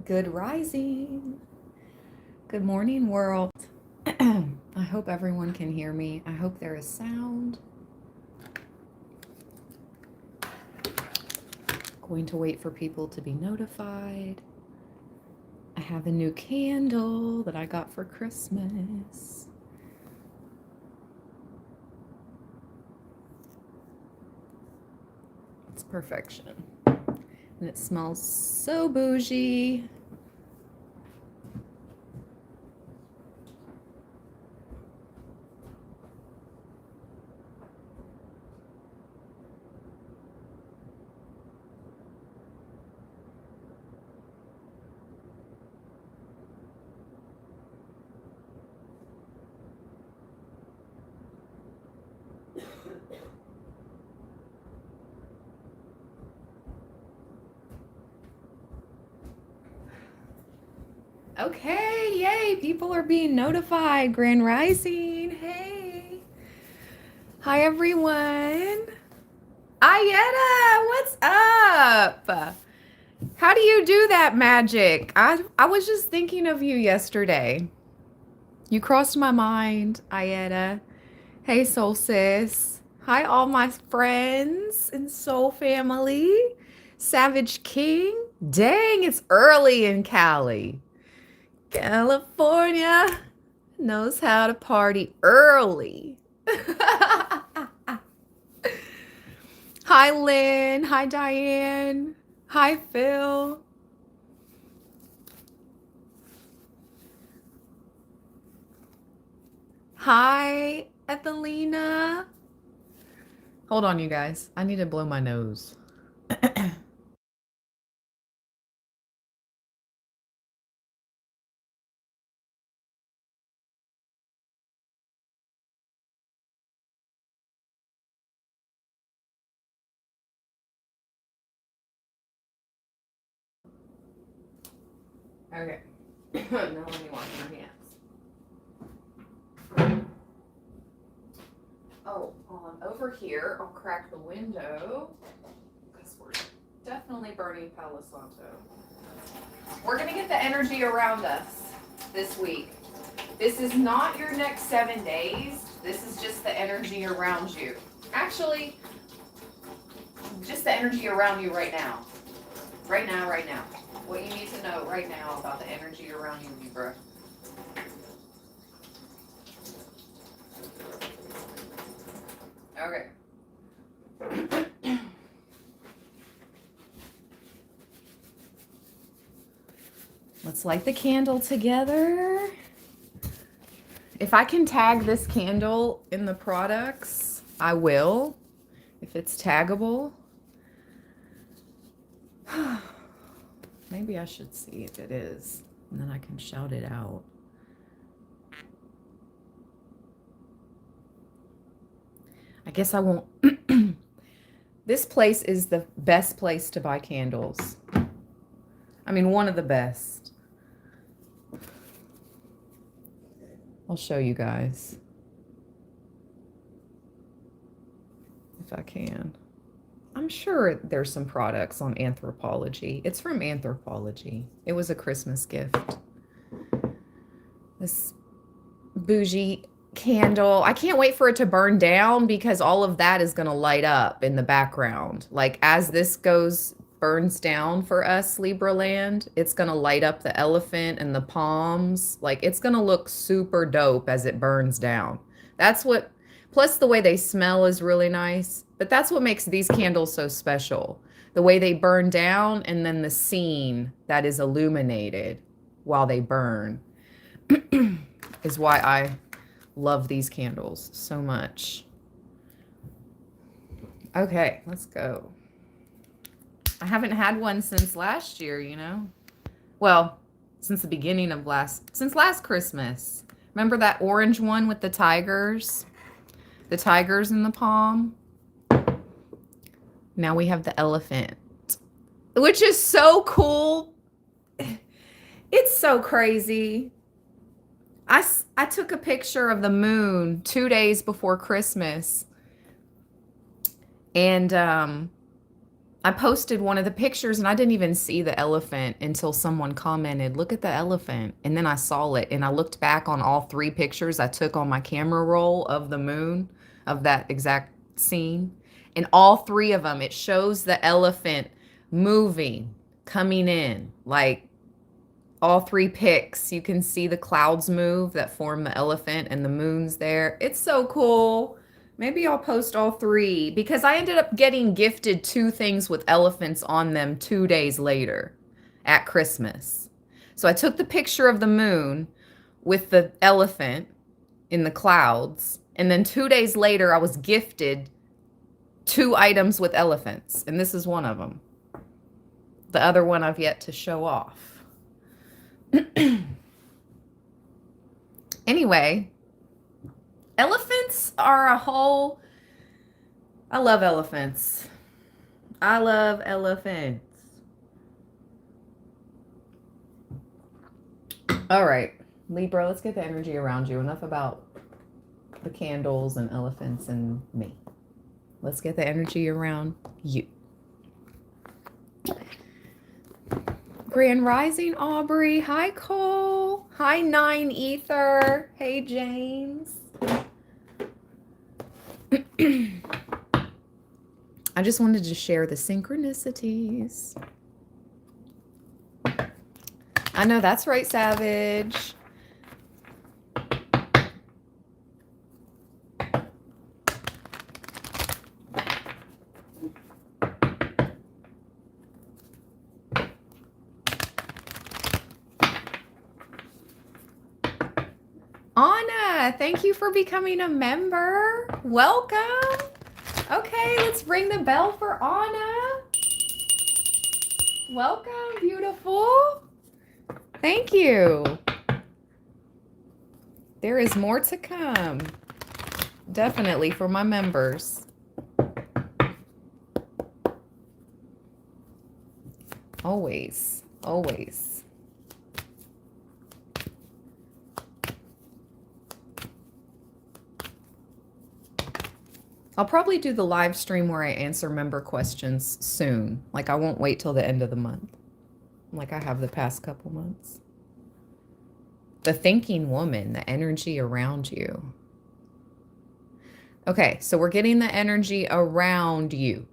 Good rising. Good morning, world. I hope everyone can hear me. I hope there is sound. Going to wait for people to be notified. I have a new candle that I got for Christmas. It's perfection. And it smells so bougie. Okay, yay, people are being notified. Grand Rising, hey. Hi, everyone. Ayetta, what's up? How do you do that magic? I was just thinking of you yesterday. You crossed my mind, Ayetta. Hey, Soul Sis. Hi, all my friends and Soul family. Savage King. Dang, it's early in Cali. California knows how to party early. Hi, Lynn. Hi, Diane. Hi, Phil. Hi, Ethelina. Hold on, you guys. I need to blow my nose. Okay. Now let me wash my hands. Oh, while I'm over here, I'll crack the window because we're definitely burning Palo Santo. We're going to get the energy around us this week. This is not your next 7 days. This is just the energy around you. Actually, just the energy around you right now. Right now, right now. What you need to know right now about the energy around you, Libra. Okay. Let's light the candle together. If I can tag this candle in the products, I will. If it's taggable. Maybe I should see if it is, and then I can shout it out. I guess I won't. This place is the best place to buy candles. I mean, one of the best. I'll show you guys. If I can. I'm sure there's some products on Anthropology. It's from Anthropology. It was a Christmas gift. This bougie candle. I can't wait for it to burn down because all of that is going to light up in the background. Like as this burns down for us, Libra land, it's going to light up the elephant and the palms. Like it's going to look super dope as it burns down. That's what, plus the way they smell is really nice. But that's what makes these candles so special. The way they burn down and then the scene that is illuminated while they burn is why I love these candles so much. Okay, let's go. I haven't had one since last year, you know? Well, since the beginning of since last Christmas. Remember that orange one with the tigers? The tigers in the palm? Now we have the elephant, which is so cool. It's so crazy. I took a picture of the moon 2 days before Christmas. And I posted one of the pictures and I didn't even see the elephant until someone commented, look at the elephant. And then I saw it and I looked back on all 3 pictures I took on my camera roll of the moon, of that exact scene. And all 3 of them, it shows the elephant moving, coming in. Like all 3 pics, you can see the clouds move that form the elephant and the moon's there. It's so cool. Maybe I'll post all 3 because I ended up getting gifted 2 things with elephants on them 2 days later at Christmas. So I took the picture of the moon with the elephant in the clouds, and then 2 days later I was gifted 2 items with elephants, and this is one of them. The other one I've yet to show off. Anyway, elephants are a whole... I love elephants. I love elephants. All right, Libra, let's get the energy around you. Enough about the candles and elephants and me. Let's get the energy around you. Grand Rising, Aubrey. Hi, Cole. Hi, 9 Ether. Hey, James. I just wanted to share the synchronicities. I know that's right, Savage. Anna, thank you for becoming a member. Welcome. Okay, let's ring the bell for Anna. Welcome, beautiful. Thank you. There is more to come. Definitely for my members. Always, always. I'll probably do the live stream where I answer member questions soon. Like I won't wait till the end of the month, like I have the past couple months. The thinking woman, the energy around you. Okay, so we're getting the energy around you.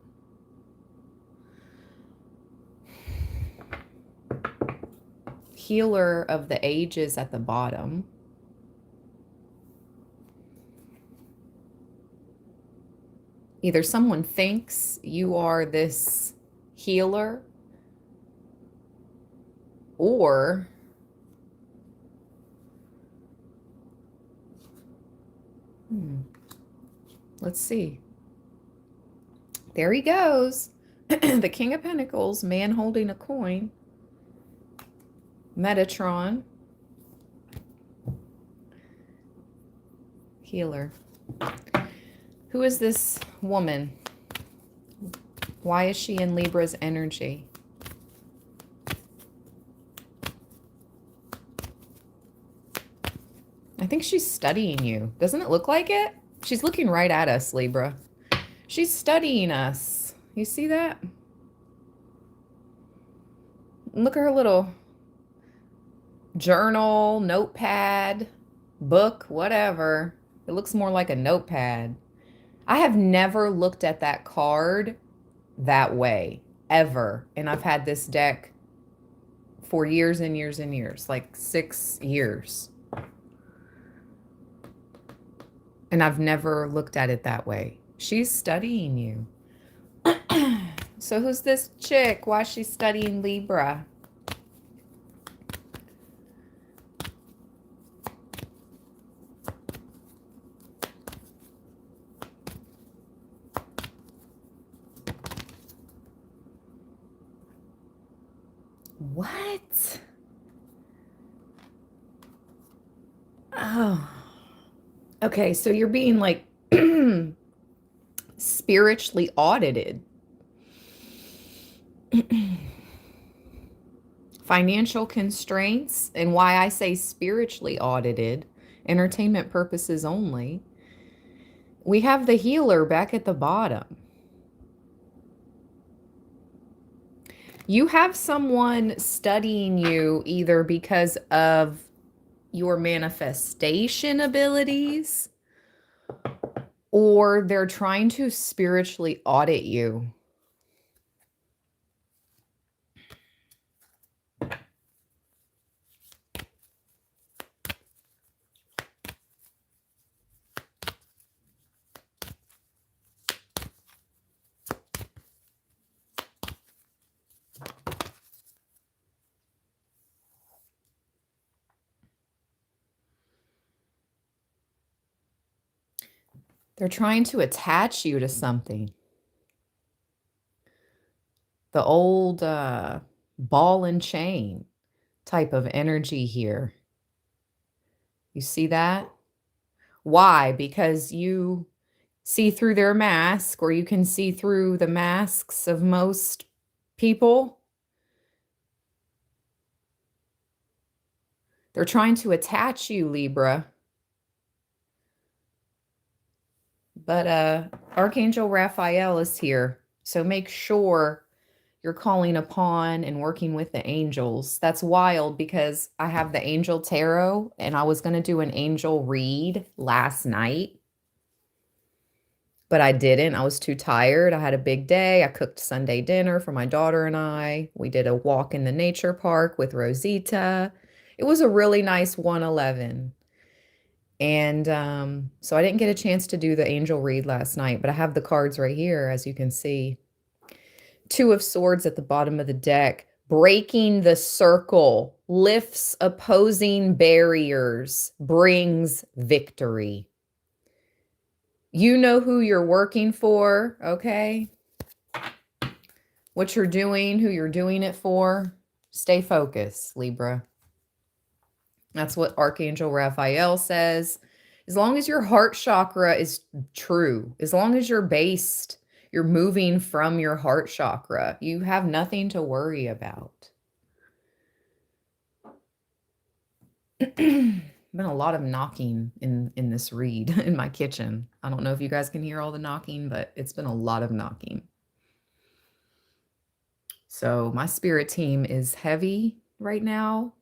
Healer of the ages at the bottom. Either someone thinks you are this healer, or let's see. There he goes. The King of Pentacles, man holding a coin. Metatron. Healer. Who is this woman? Why is she in Libra's energy? I think she's studying you. Doesn't it look like it? She's looking right at us, Libra. She's studying us. You see that? Look at her little journal, notepad, book, whatever. It looks more like a notepad. I have never looked at that card that way, ever. And I've had this deck for years and years and years, like 6 years. And I've never looked at it that way. She's studying you. So who's this chick? Why is she studying Libra? What? Oh. Okay, so you're being like spiritually audited. Financial constraints, and why I say spiritually audited, entertainment purposes only. We have the healer back at the bottom. You have someone studying you either because of your manifestation abilities or they're trying to spiritually audit you. They're trying to attach you to something. The old ball and chain type of energy here. You see that? Why? Because you see through their mask, or you can see through the masks of most people. They're trying to attach you, Libra. But Archangel Raphael is here. So make sure you're calling upon and working with the angels. That's wild because I have the Angel Tarot and I was going to do an angel read last night, but I didn't. I was too tired. I had a big day. I cooked Sunday dinner for my daughter and I. We did a walk in the nature park with Rosita. It was a really nice 111. And so I didn't get a chance to do the angel read last night, but I have the cards right here, as you can see. Two of Swords at the bottom of the deck. Breaking the circle, lifts opposing barriers, brings victory. You know who you're working for, okay? What you're doing, who you're doing it for. Stay focused, Libra. That's what Archangel Raphael says. As long as your heart chakra is true, as long as you're moving from your heart chakra, you have nothing to worry about. Been a lot of knocking in this read in my kitchen. I don't know if you guys can hear all the knocking, but it's been a lot of knocking. So my spirit team is heavy right now.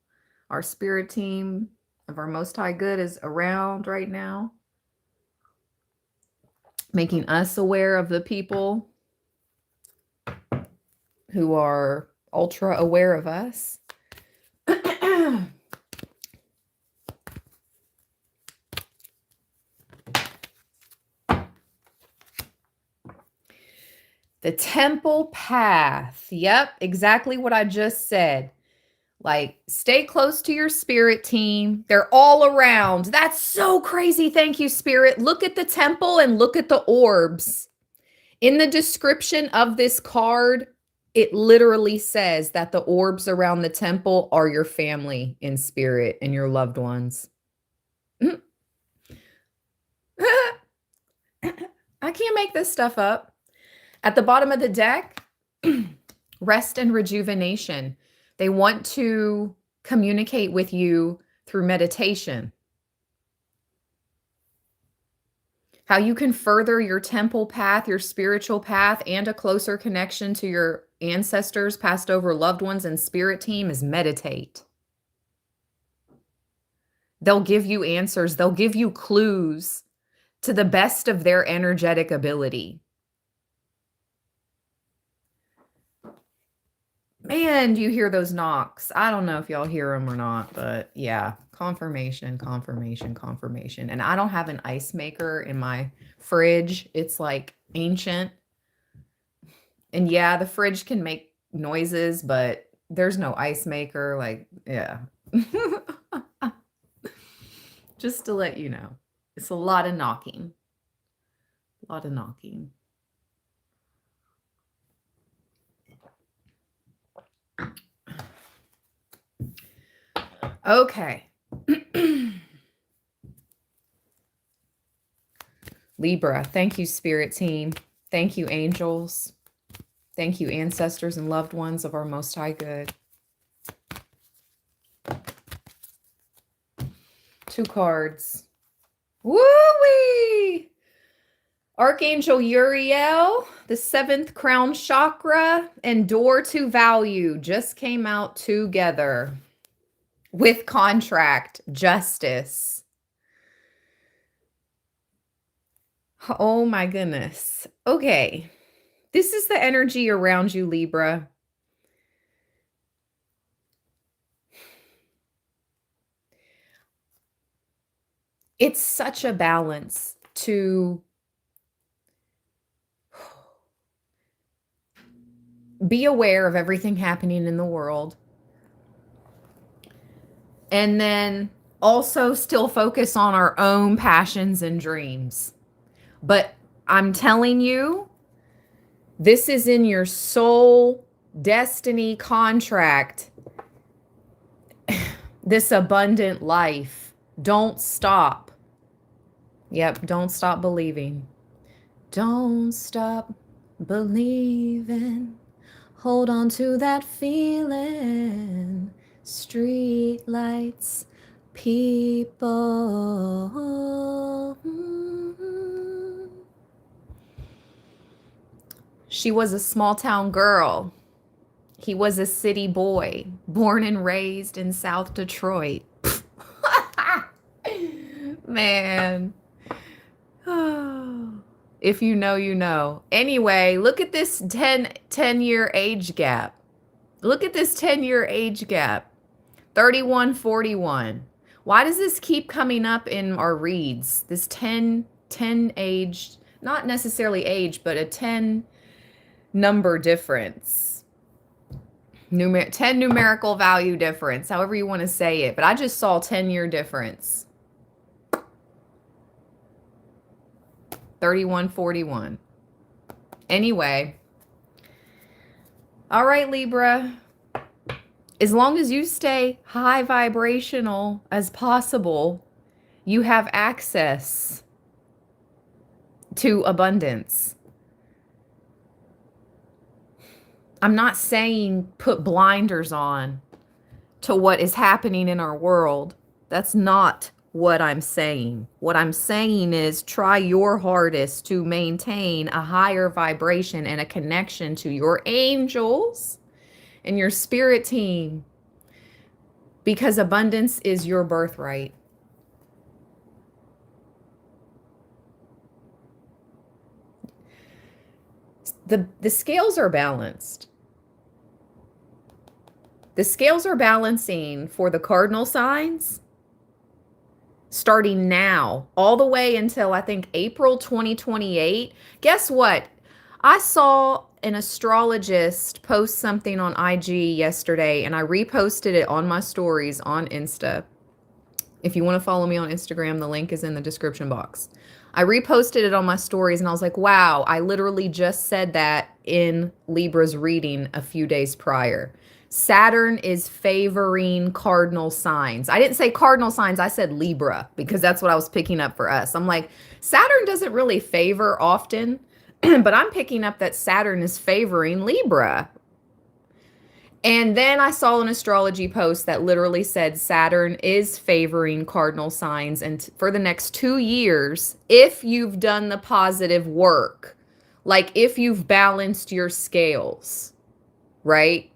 Our spirit team of our Most High Good is around right now, making us aware of the people who are ultra aware of us. The temple path. Yep, exactly what I just said. Like, stay close to your spirit team. They're all around. That's so crazy. Thank you, Spirit. Look at the temple and look at the orbs. In the description of this card, it literally says that the orbs around the temple are your family in spirit and your loved ones. I can't make this stuff up. At the bottom of the deck, rest and rejuvenation. They want to communicate with you through meditation. How you can further your temple path, your spiritual path, and a closer connection to your ancestors, past over loved ones, and spirit team is meditate. They'll give you answers. They'll give you clues to the best of their energetic ability. Man, do you hear those knocks? I don't know if y'all hear them or not, but yeah, confirmation, confirmation, confirmation. And I don't have an ice maker in my fridge. It's like ancient. And yeah, the fridge can make noises, but there's no ice maker. Like, yeah. Just to let you know, it's a lot of knocking. A lot of knocking. Okay. Libra, thank you, spirit team. Thank you, angels. Thank you, ancestors and loved ones of our Most High Good. 2 cards. Woo-wee! Archangel Uriel, the 7th crown chakra, and door to value just came out together with contract, justice. Oh my goodness. Okay. This is the energy around you, Libra. It's such a balance to be aware of everything happening in the world and then also still focus on our own passions and dreams. But I'm telling you, this is in your soul destiny contract, this abundant life. Don't stop. Yep, don't stop believing. Don't stop believing. Hold on to that feeling. Street lights, people. She was a small town girl. He was a city boy, born and raised in South Detroit. Man. If you know, you know. Anyway, look at this 10-year age gap. Look at this 10-year age gap. 31, 41. Why does this keep coming up in our reads? This 10 age, not necessarily age, but a 10 number difference. 10 numerical value difference, however you want to say it. But I just saw 10-year difference. 31, 41. Anyway. All right, Libra. As long as you stay high vibrational as possible, you have access to abundance. I'm not saying put blinders on to what is happening in our world. That's not what I'm saying. What I'm saying is try your hardest to maintain a higher vibration and a connection to your angels and your spirit team, because abundance is your birthright. The scales are balanced. The scales are balancing for the cardinal signs starting now, all the way until I think April 2028. Guess what? I saw an astrologist post something on IG yesterday, and I reposted it on my stories on Insta. If you want to follow me on Instagram, the link is in the description box. I reposted it on my stories, and I was like, wow, I literally just said that in Libra's reading a few days prior. Saturn is favoring cardinal signs. I didn't say cardinal signs. I said Libra, because that's what I was picking up for us. I'm like, Saturn doesn't really favor often, but I'm picking up that Saturn is favoring Libra. And then I saw an astrology post that literally said Saturn is favoring cardinal signs, and for the next 2 years, if you've done the positive work, like if you've balanced your scales, right?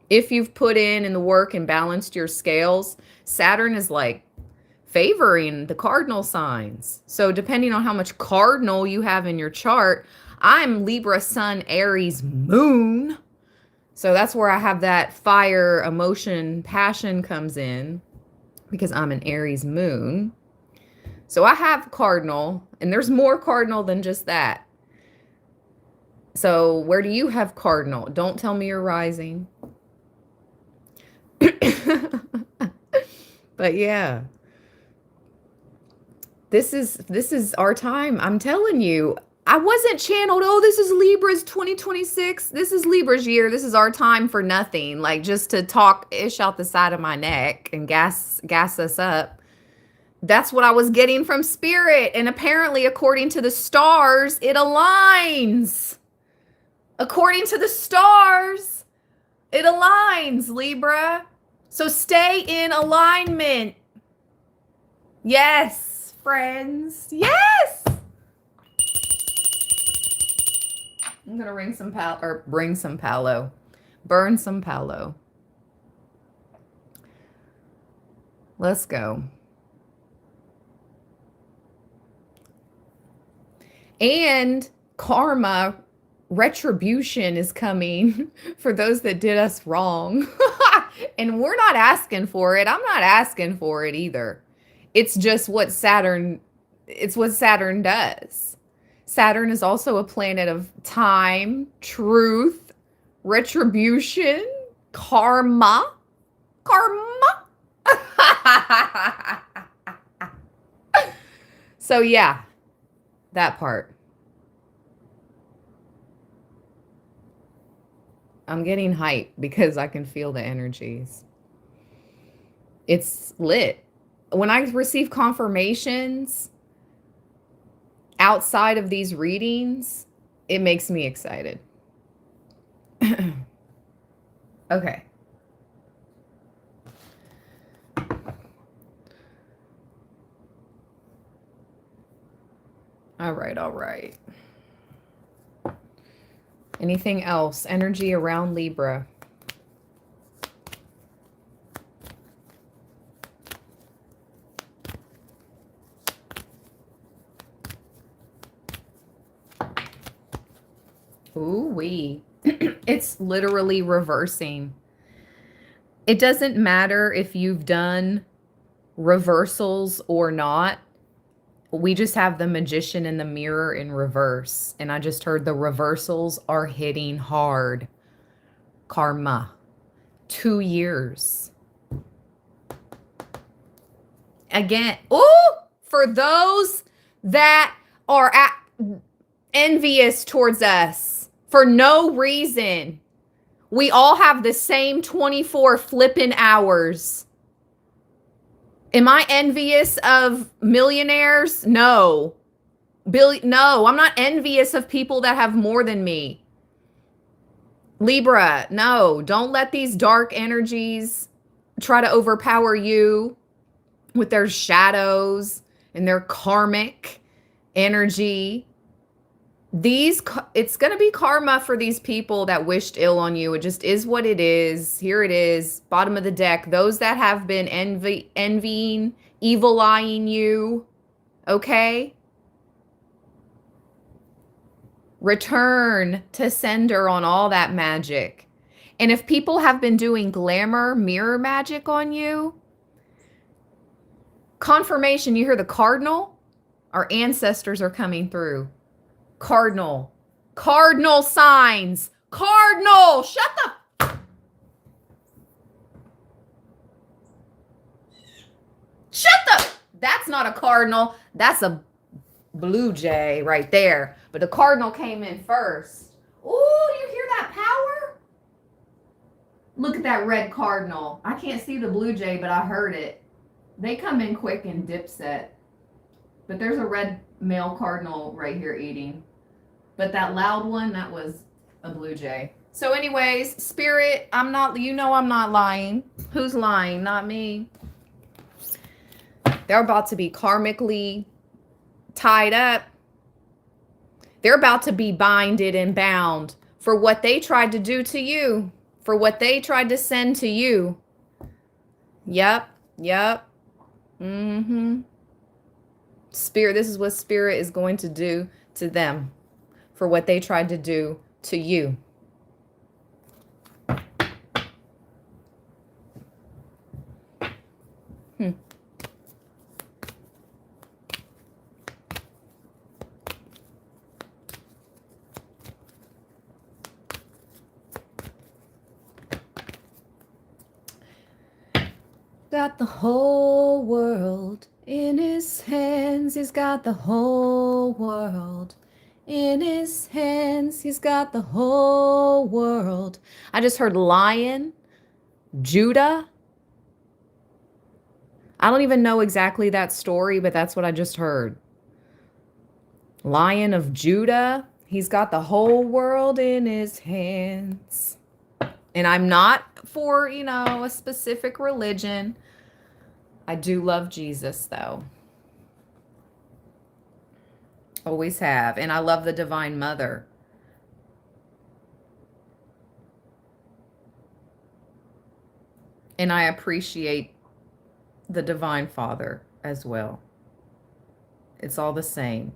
If you've put in the work and balanced your scales, Saturn is like favoring the cardinal signs. So depending on how much cardinal you have in your chart, I'm Libra Sun, Aries Moon. So that's where I have that fire, emotion, passion comes in, because I'm an Aries Moon. So I have cardinal, and there's more cardinal than just that. So where do you have cardinal? Don't tell me you're rising. But yeah, this is our time. I'm telling you, I wasn't channeled, oh, this is Libra's 2026. This is Libra's year. This is our time for nothing. Like just to talk ish out the side of my neck and gas us up. That's what I was getting from spirit. And apparently, according to the stars, it aligns. According to the stars, it aligns, Libra. So stay in alignment. Yes, friends. Yes. I'm gonna ring some pal or bring some palo. Burn some palo. Let's go. And karma, retribution is coming for those that did us wrong. And we're not asking for it. I'm not asking for it either. It's just what Saturn, it's what Saturn does. Saturn is also a planet of time, truth, retribution, karma. Karma. So yeah, that part. I'm getting hype because I can feel the energies. It's lit. When I receive confirmations outside of these readings, it makes me excited. Okay. All right, all right. Anything else? Energy around Libra. Ooh-wee. It's literally reversing. It doesn't matter if you've done reversals or not. We just have the Magician in the mirror in reverse. And I just heard the reversals are hitting hard. Karma. 2 years. Again, for those that are envious towards us for no reason. We all have the same 24 flipping hours. Am I envious of millionaires? No. No, I'm not envious of people that have more than me. Libra, no. Don't let these dark energies try to overpower you with their shadows and their karmic energy. It's going to be karma for these people that wished ill on you. It just is what it is. Here it is, bottom of the deck. Those that have been envying, evil eyeing you, okay? Return to sender on all that magic. And if people have been doing glamour, mirror magic on you, confirmation, you hear the cardinal? Our ancestors are coming through. Cardinal signs. Cardinal, that's not a cardinal. That's a blue jay right there. But the cardinal came in first. Ooh, you hear that power? Look at that red cardinal. I can't see the blue jay, but I heard it. They come in quick and dipset. But there's a red male cardinal right here eating. But that loud one, that was a blue jay. So anyways, spirit, I'm not lying. Who's lying? Not me. They're about to be karmically tied up. They're about to be binded and bound for what they tried to do to you, for what they tried to send to you. Yep. Spirit, this is what spirit is going to do to them for what they tried to do to you. Got the whole world in his hands. He's got the whole world in his hands. He's got the whole world. I just heard lion, Judah. I don't even know exactly that story, but that's what I just heard. Lion of Judah. He's got the whole world in his hands. And I'm not for, a specific religion. I do love Jesus, though. Always have. And I love the Divine Mother. And I appreciate the Divine Father as well. It's all the same.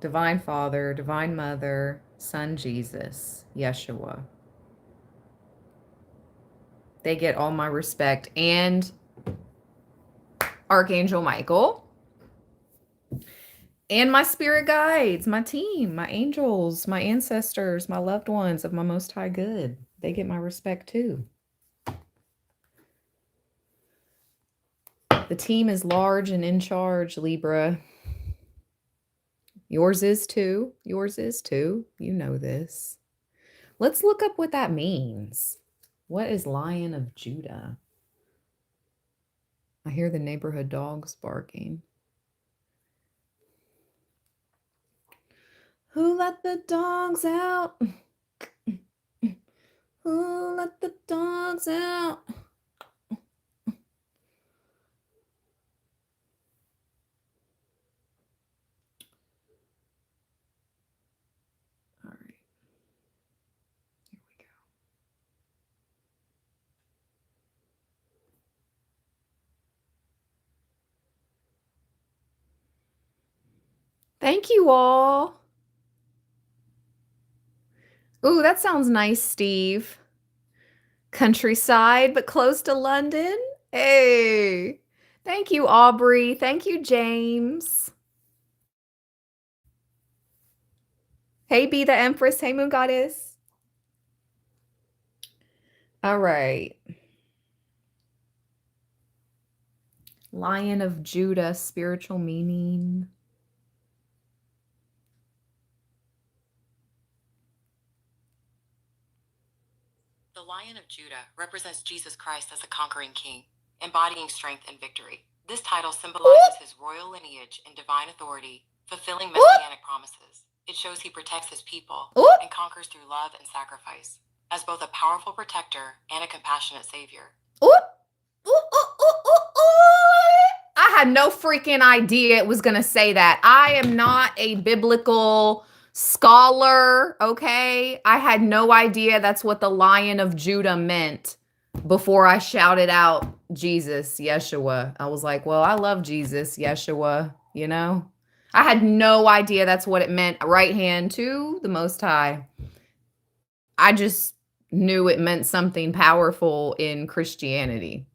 Divine Father, Divine Mother, Son Jesus, Yeshua. They get all my respect. And Archangel Michael. And my spirit guides, my team, my angels, my ancestors, my loved ones of my most high good. They get my respect too. The team is large and in charge, Libra. Yours is too. Yours is too. You know this. Let's look up what that means. What is Lion of Judah? I hear the neighborhood dogs barking. Who let the dogs out? Who let the dogs out? All right. Here we go. Thank you all. Ooh, that sounds nice, Steve. Countryside, but close to London. Hey. Thank you, Aubrey. Thank you, James. Hey, Be the Empress. Hey, Moon Goddess. All right. Lion of Judah, spiritual meaning. The Lion of Judah represents Jesus Christ as a conquering king, embodying strength and victory. This title symbolizes his royal lineage and divine authority, fulfilling messianic promises. It shows he protects his people and conquers through love and sacrifice, as both a powerful protector and a compassionate savior. I had no freaking idea it was going to say that. I am not a biblical scholar, okay? I had no idea that's what the Lion of Judah meant before I shouted out Jesus, Yeshua. I was like, well, I love Jesus, Yeshua, you know? I had no idea that's what it meant. Right hand to the Most High. I just knew it meant something powerful in Christianity.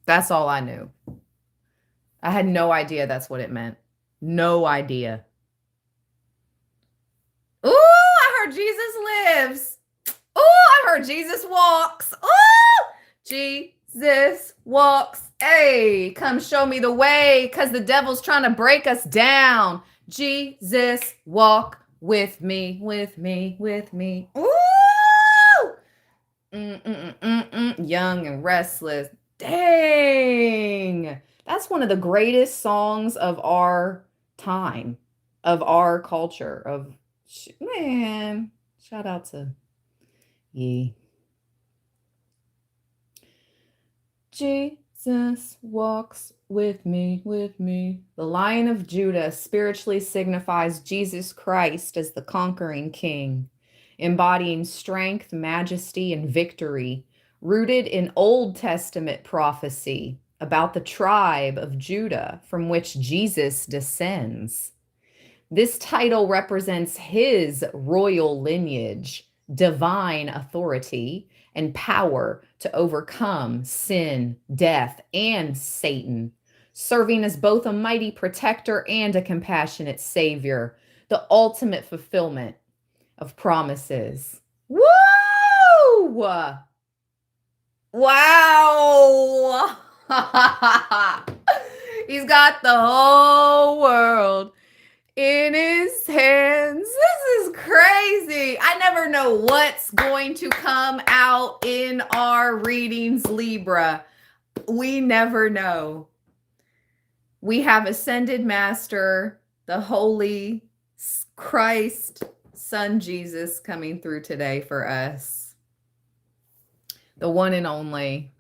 That's all I knew. I had no idea that's what it meant. No idea. Ooh, I heard Jesus lives. Ooh, I heard Jesus walks. Ooh, Jesus walks. Hey, come show me the way, because the devil's trying to break us down. Jesus, walk with me, with me, with me. Ooh! Young and restless. Dang. That's one of the greatest songs of our time, of our culture, of man. Shout out to Ye. Jesus walks with me, with me. The Lion of Judah spiritually signifies Jesus Christ as the conquering king, embodying strength, majesty, and victory, rooted in Old Testament prophecy about the tribe of Judah from which Jesus descends. This title represents his royal lineage, divine authority, and power to overcome sin, death, and Satan, serving as both a mighty protector and a compassionate savior, the ultimate fulfillment of promises. Woo! Wow! He's got the whole world in his hands. This is crazy. I never know what's going to come out in our readings, Libra. We never know. We have ascended master, the holy Christ, Son Jesus, coming through today for us. The one and only.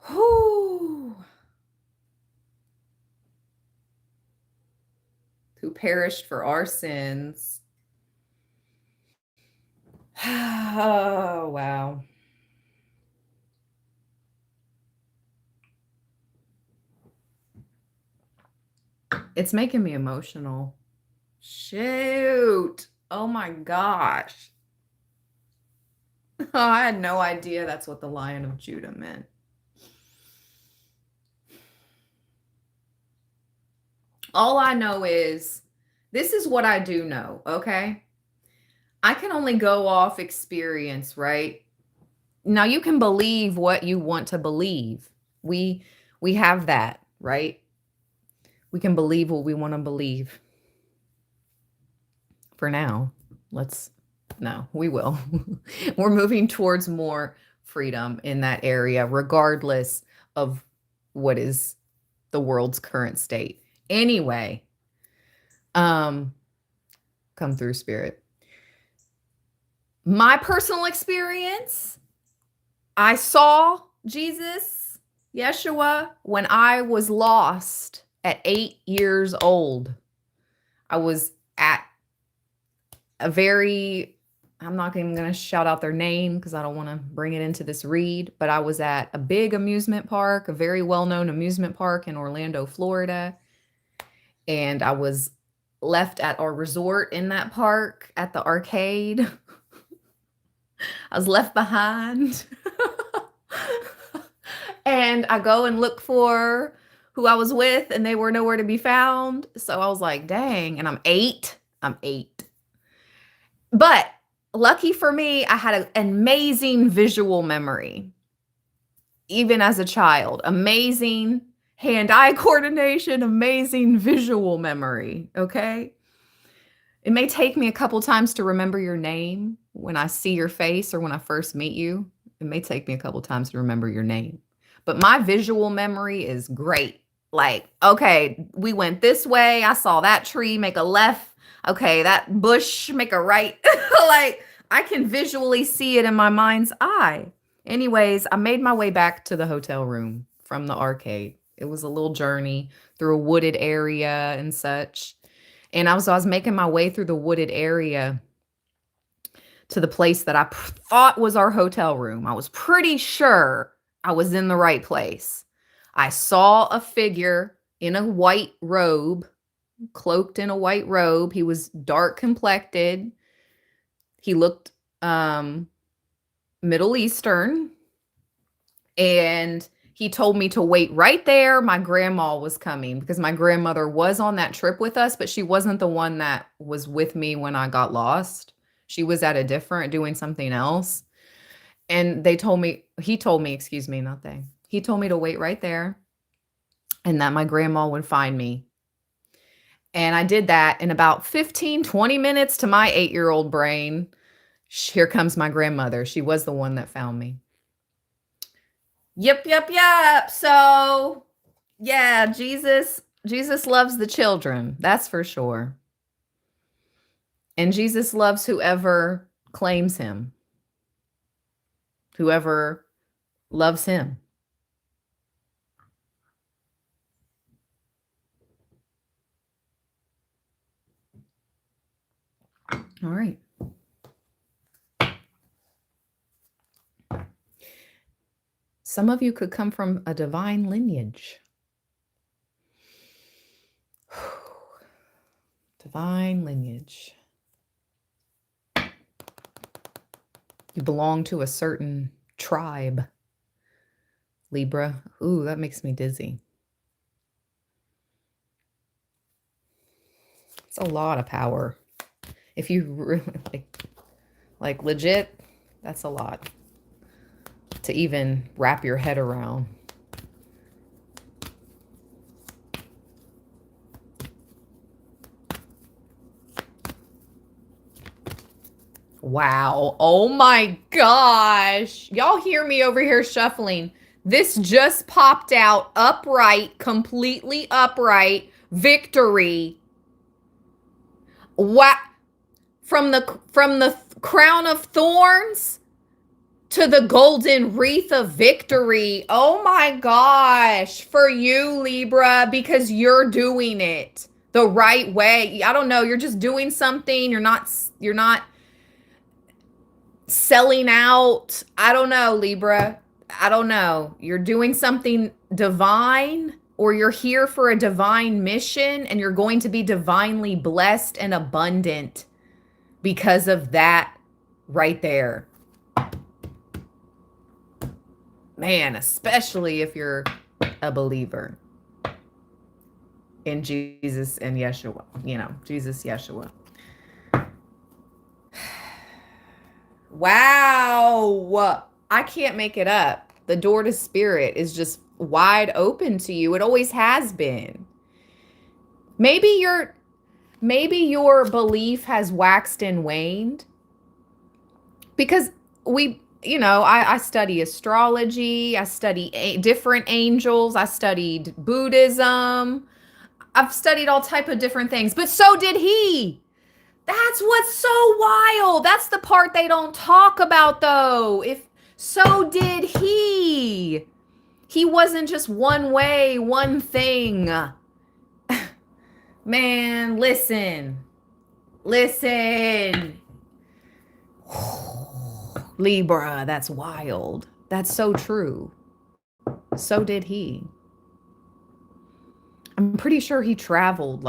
Whew. Who perished for our sins. Oh, wow. It's making me emotional. Shoot. Oh my gosh. I had no idea that's what the Lion of Judah meant. All I know is this is what I do know, okay? I can only go off experience, right? Now you can believe what you want to believe. We have that, right? We can believe what we want to believe. For now, we will. We're moving towards more freedom in that area, regardless of what is the world's current state. Anyway, come through, Spirit. My personal experience, I saw Jesus, Yeshua, when I was lost at 8 years old. I was at I'm not even going to shout out their name because I don't want to bring it into this read, but I was at a big amusement park, a very well-known amusement park in Orlando, Florida. And I was left at our resort in that park at the arcade. I was left behind. And I go and look for who I was with, and they were nowhere to be found. So I was like, dang. And I'm eight. But lucky for me, I had an amazing visual memory. Even as a child, amazing hand-eye coordination, amazing visual memory, okay? It may take me a couple times to remember your name when I see your face or when I first meet you. It may take me a couple times to remember your name. But my visual memory is great. Like, okay, we went this way. I saw that tree, make a left. Okay, that bush, make a right. Like, I can visually see it in my mind's eye. Anyways, I made my way back to the hotel room from the arcade. It was a little journey through a wooded area and such. And I was making my way through the wooded area to the place that I thought was our hotel room. I was pretty sure I was in the right place. I saw a figure in a white robe, cloaked in a white robe. He was dark complected. He looked Middle Eastern. And he told me to wait right there. My grandma was coming because my grandmother was on that trip with us, but she wasn't the one that was with me when I got lost. She was doing something else. And he told me to wait right there and that my grandma would find me. And I did that in about 15, 20 minutes to my 8-year-old brain. Here comes my grandmother. She was the one that found me. Yep. So, yeah, Jesus loves the children. That's for sure. And Jesus loves whoever claims him. Whoever loves him. All right. Some of you could come from a divine lineage. Divine lineage. You belong to a certain tribe. Libra. Ooh, that makes me dizzy. It's a lot of power. If you really like legit, that's a lot to even wrap your head around. Wow. Oh my gosh. Y'all hear me over here shuffling. This just popped out upright, completely upright. Victory. What? From the crown of thorns to the golden wreath of victory. Oh my gosh. For you, Libra, because you're doing it the right way. I don't know. You're just doing something. You're not selling out. I don't know, Libra. I don't know. You're doing something divine or you're here for a divine mission and you're going to be divinely blessed and abundant because of that right there. Man, especially if you're a believer in Jesus and Yeshua, Jesus, Yeshua. Wow. I can't make it up. The door to spirit is just wide open to you. It always has been. Maybe your belief has waxed and waned because I study astrology, I study different angels, I studied Buddhism. I've studied all type of different things, but so did he. That's what's so wild. That's the part they don't talk about though. So did he. He wasn't just one way, one thing. Man, listen. Libra, that's wild. That's so true. So did he. I'm pretty sure he traveled.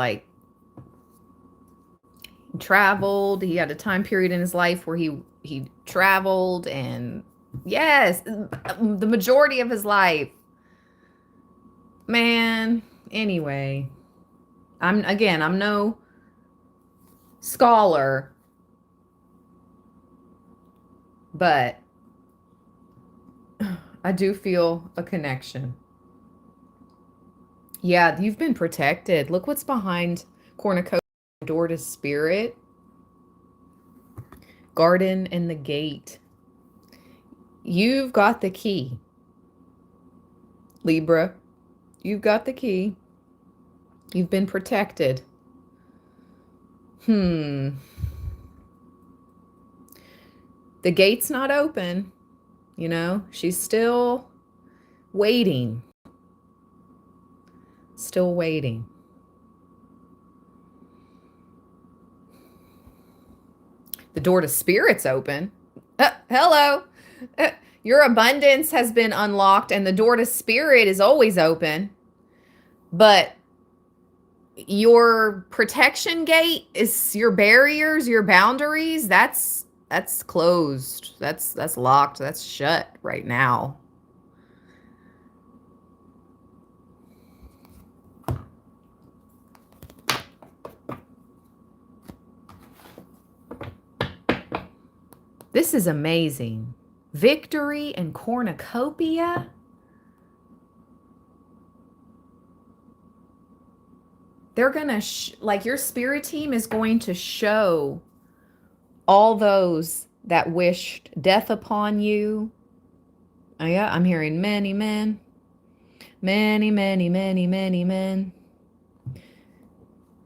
He had a time period in his life where he traveled, and yes, the majority of his life. Man, anyway, I'm no scholar, but I do feel a connection. Yeah, you've been protected. Look what's behind cornucopia, door to spirit, garden, and the gate. You've got the key, Libra. You've got the key. You've been protected. The gate's not open. She's still waiting. Still waiting. The door to spirit's open. Hello. Your abundance has been unlocked and the door to spirit is always open. But your protection gate is your barriers, your boundaries, that's closed. That's locked. That's shut right now. This is amazing. Victory and cornucopia. They're going to, your spirit team is going to show all those that wished death upon you. Oh yeah, I'm hearing many men. Many, many, many, many men.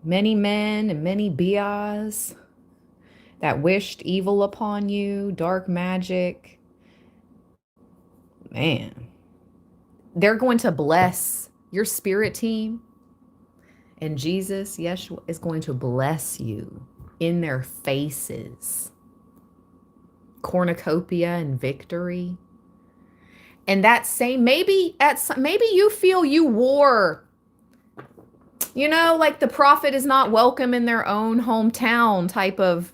Many men and many bias that wished evil upon you, dark magic. Man, they're going to bless your spirit team, and Jesus, Yeshua, is going to bless you in their faces. Cornucopia and victory. And that same, maybe you feel you wore, like the prophet is not welcome in their own hometown type of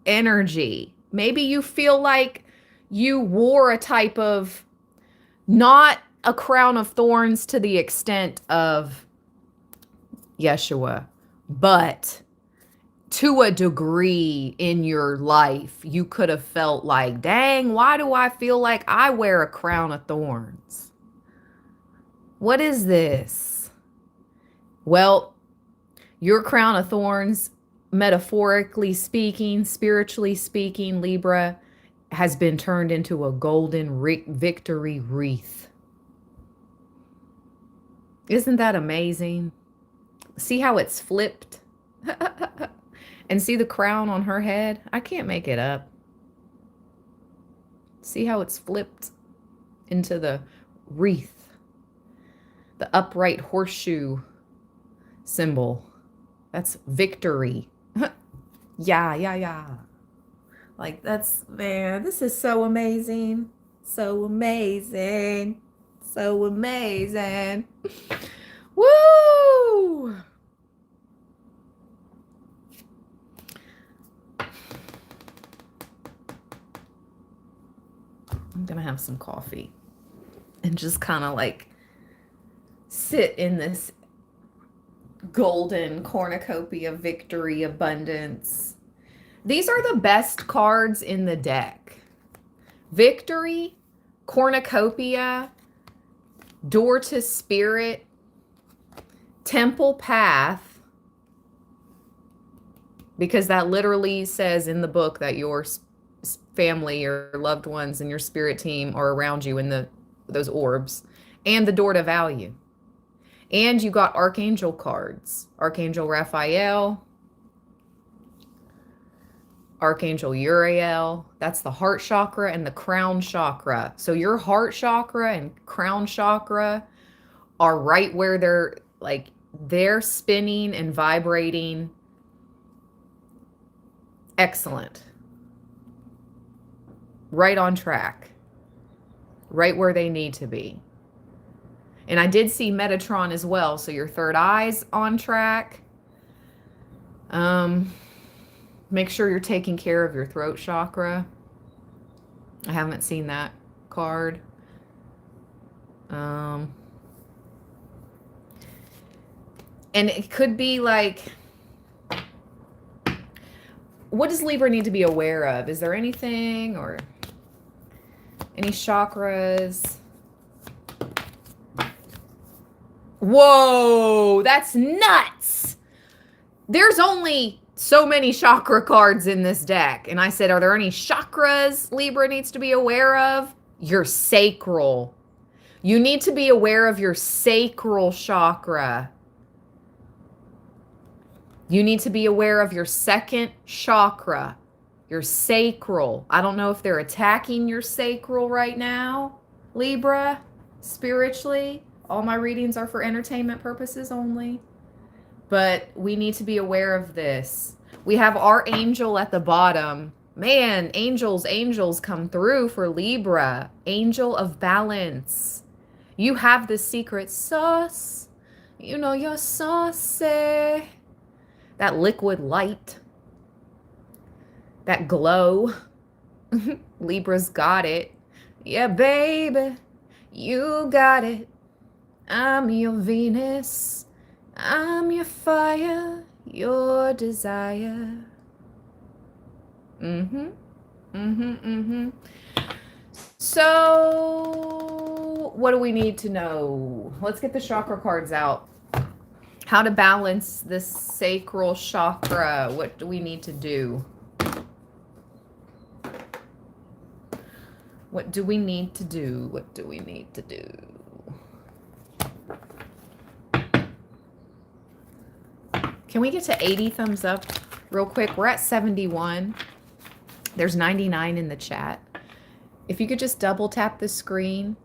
energy. Maybe you feel like you wore a type of, not a crown of thorns to the extent of Yeshua, but to a degree in your life, you could have felt like, dang, why do I feel like I wear a crown of thorns? What is this? Well, your crown of thorns, metaphorically speaking, spiritually speaking, Libra, has been turned into a golden victory wreath. Isn't that amazing? See how it's flipped? And see the crown on her head? I can't make it up. See how it's flipped into the wreath, the upright horseshoe symbol. That's victory. Yeah. Like, man, this is so amazing. So amazing. Woo! I'm gonna have some coffee and just kind of like sit in this golden cornucopia of victory, abundance. These are the best cards in the deck. Victory, cornucopia, door to spirit, temple path, because that literally says in the book that your family, your loved ones, and your spirit team are around you in those orbs, and the door to value. And you got Archangel cards. Archangel Raphael, Archangel Uriel. That's the heart chakra and the crown chakra. So your heart chakra and crown chakra are right where they're spinning and vibrating. Excellent. Right on track. Right where they need to be. And I did see Metatron as well. So your third eye's on track. Make sure you're taking care of your throat chakra. I haven't seen that card. And it could be like, what does Libra need to be aware of? Is there anything or any chakras? Whoa, that's nuts. There's only so many chakra cards in this deck. And I said, are there any chakras Libra needs to be aware of? Your sacral. You need to be aware of your sacral chakra. You need to be aware of your second chakra, your sacral. I don't know if they're attacking your sacral right now, Libra, spiritually. All my readings are for entertainment purposes only. But we need to be aware of this. We have our angel at the bottom. Man, angels come through for Libra. Angel of balance. You have the secret sauce. You know you're saucy. That liquid light. That glow. Libra's got it. Yeah, baby. You got it. I'm your Venus. I'm your fire. Your desire. So, what do we need to know? Let's get the chakra cards out. How to balance this sacral chakra. What do we need to do? What do we need to do? What do we need to do? Can we get to 80 thumbs up real quick? We're at 71. There's 99 in the chat. If you could just double tap the screen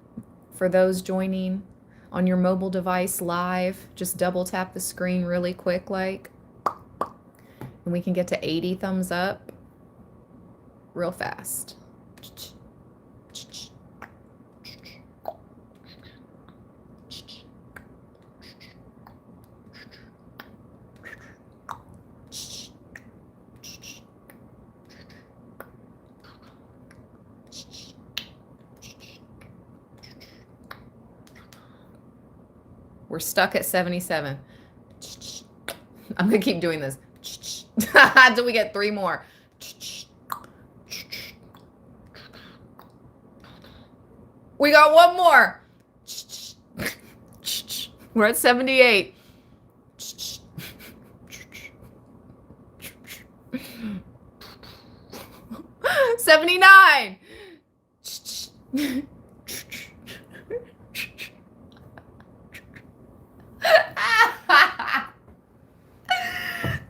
for those joining on your mobile device live, just double tap the screen really quick, like, and we can get to 80 thumbs up real fast. We're stuck at 77. I'm going to keep doing this. Until we get 3 more. We got 1 more. We're at 78. 79.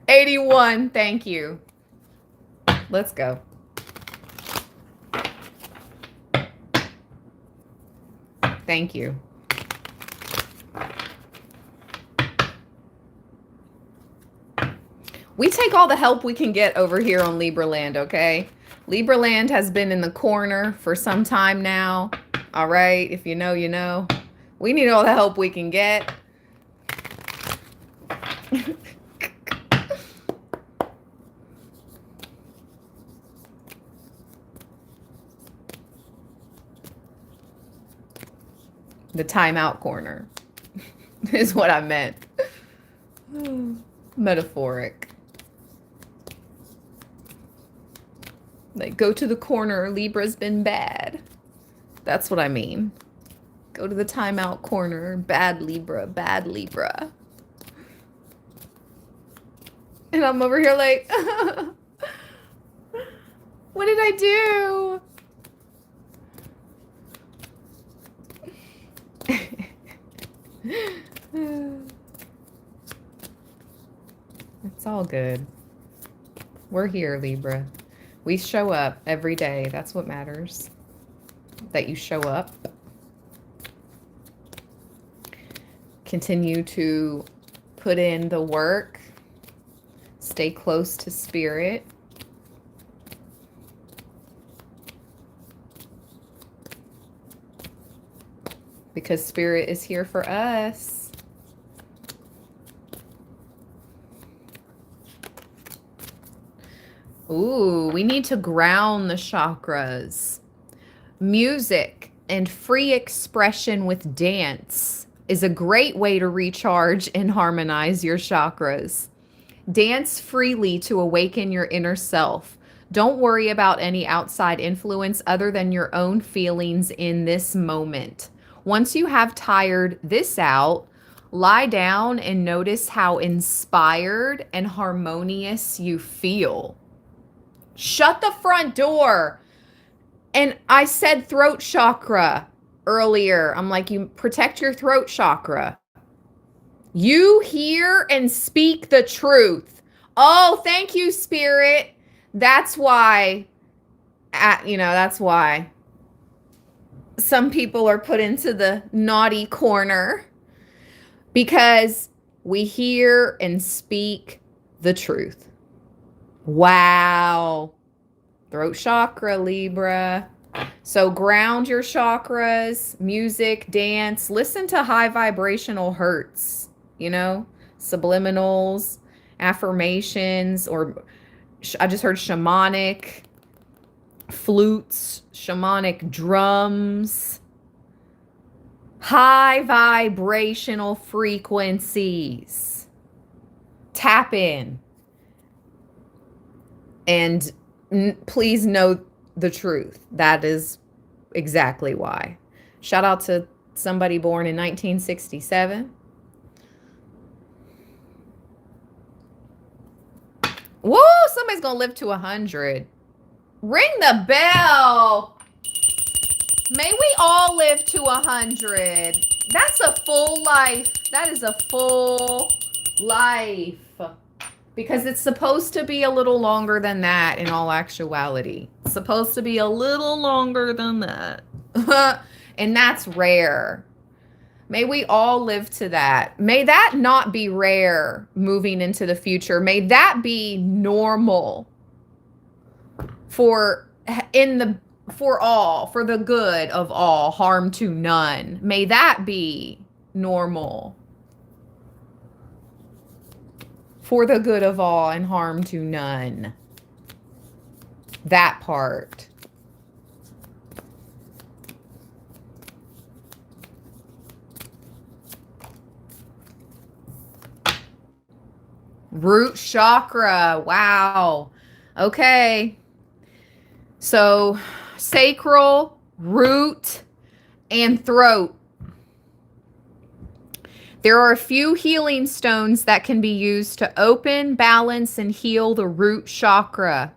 81. Thank you. Let's go. Thank you. We take all the help we can get over here on Libra Land, okay? Libra Land has been in the corner for some time now. All right, if you know, you know. We need all the help we can get. The timeout corner is what I meant. Metaphoric. Like, go to the corner, Libra's been bad. That's what I mean. Go to the timeout corner, bad Libra, bad Libra. And I'm over here like, what did I do? It's all good. We're here, Libra. We show up every day. That's what matters. That you show up. Continue to put in the work. Stay close to spirit. Because spirit is here for us. Ooh, we need to ground the chakras. Music and free expression with dance is a great way to recharge and harmonize your chakras. Dance freely to awaken your inner self. Don't worry about any outside influence other than your own feelings in this moment. Once you have tired this out, lie down and notice how inspired and harmonious you feel. Shut the front door. And I said throat chakra earlier. I'm like, you protect your throat chakra. You hear and speak the truth. Oh, thank you, Spirit. That's why, that's why some people are put into the naughty corner, because we hear and speak the truth. Wow. Throat chakra, Libra. So ground your chakras, music, dance, listen to high vibrational hertz, subliminals, affirmations, or I just heard shamanic flutes, shamanic drums, high vibrational frequencies. Tap in. And please know the truth. That is exactly why. Shout out to somebody born in 1967. Woo! Somebody's gonna live to 100. Ring the bell. May we all live to 100. That's a full life. That is a full life. Because it's supposed to be a little longer than that in all actuality. It's supposed to be a little longer than that. And that's rare. May we all live to that. May that not be rare moving into the future. May that be normal for all, for the good of all, harm to none. May that be normal. For the good of all and harm to none. That part. Root chakra. Wow. Okay. So sacral, root, and throat. There are a few healing stones that can be used to open, balance, and heal the root chakra.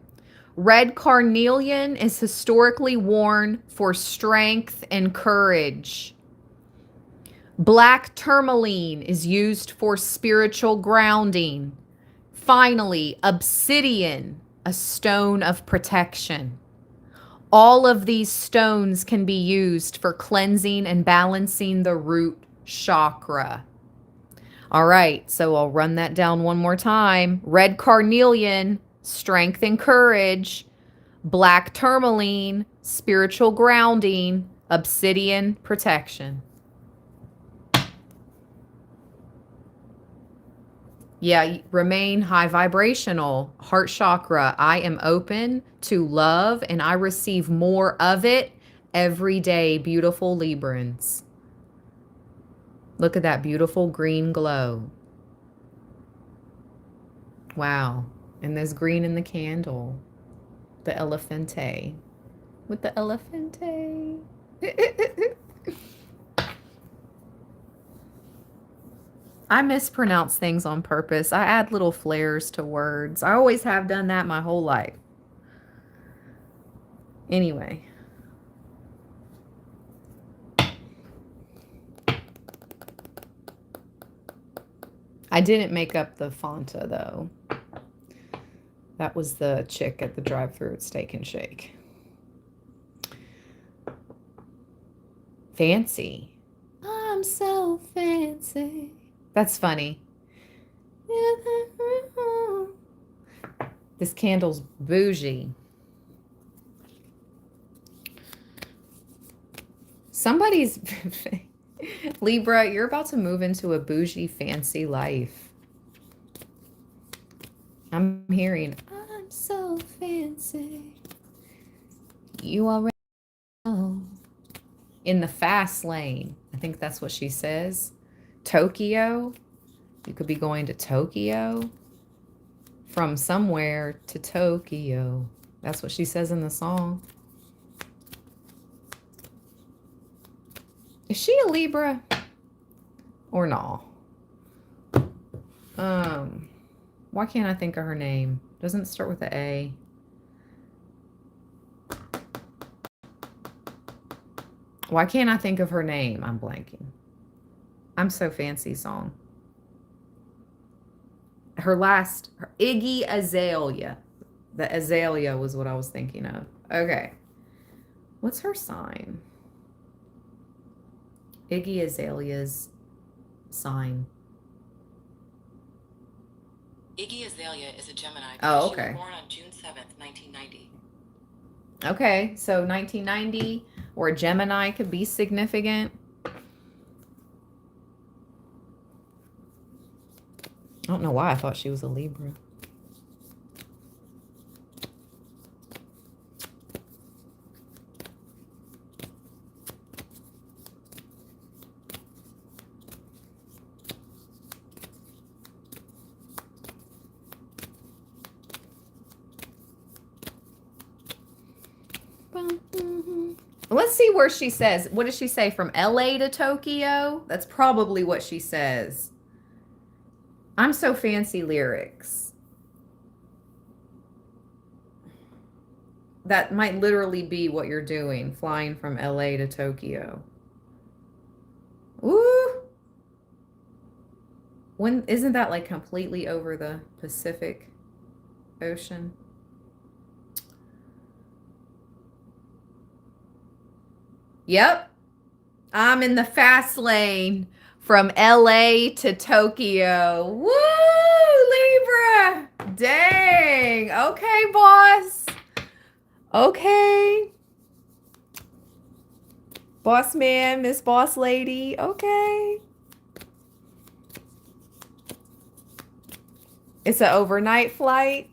Red carnelian is historically worn for strength and courage. Black tourmaline is used for spiritual grounding. Finally, obsidian, a stone of protection. All of these stones can be used for cleansing and balancing the root chakra. All right, so I'll run that down one more time. Red carnelian, strength and courage. Black tourmaline, spiritual grounding. Obsidian, protection. Yeah, remain high vibrational. Heart chakra. I am open to love and I receive more of it every day. Beautiful Librans. Look at that beautiful green glow. Wow. And there's green in the candle. The elephante. With the elephante. I mispronounce things on purpose. I add little flares to words. I always have done that my whole life. Anyway. I didn't make up the Fanta, though. That was the chick at the drive-thru at Steak and Shake. Fancy. I'm so fancy. That's funny. This candle's bougie. Somebody's... Libra, you're about to move into a bougie, fancy life. I'm hearing, I'm so fancy. You already know. In the fast lane. I think that's what she says. Tokyo. You could be going to Tokyo. From somewhere to Tokyo. That's what she says in the song. Is she a Libra? Or no? Why can't I think of her name? Doesn't it start with an A? Why can't I think of her name? I'm blanking. I'm so fancy song. Her Iggy Azalea. The Azalea was what I was thinking of. Okay. What's her sign? Iggy Azalea's sign. Iggy Azalea is a Gemini. Oh, She okay. was born on June 7th, 1990. Okay, so 1990 or Gemini could be significant. I don't know why I thought she was a Libra. Let's see where she says. What does she say? From LA to Tokyo? That's probably what she says. I'm so fancy lyrics. That might literally be what you're doing, flying from LA to Tokyo. Ooh. Isn't that like completely over the Pacific Ocean? Yep. I'm in the fast lane from LA to Tokyo. Woo, Libra. Dang. Okay, boss. Okay. Boss man, Miss Boss Lady. Okay. It's an overnight flight.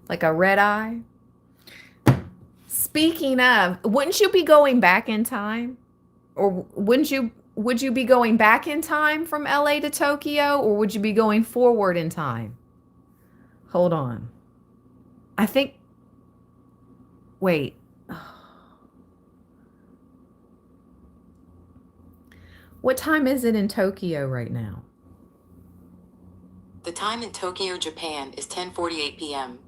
Like a red eye. Speaking of, wouldn't you be going back in time? Or would you be going back in time from LA to Tokyo, or would you be going forward in time? Hold on. I think, wait. What time is it in Tokyo right now? The time in Tokyo, Japan is 10:48 p.m.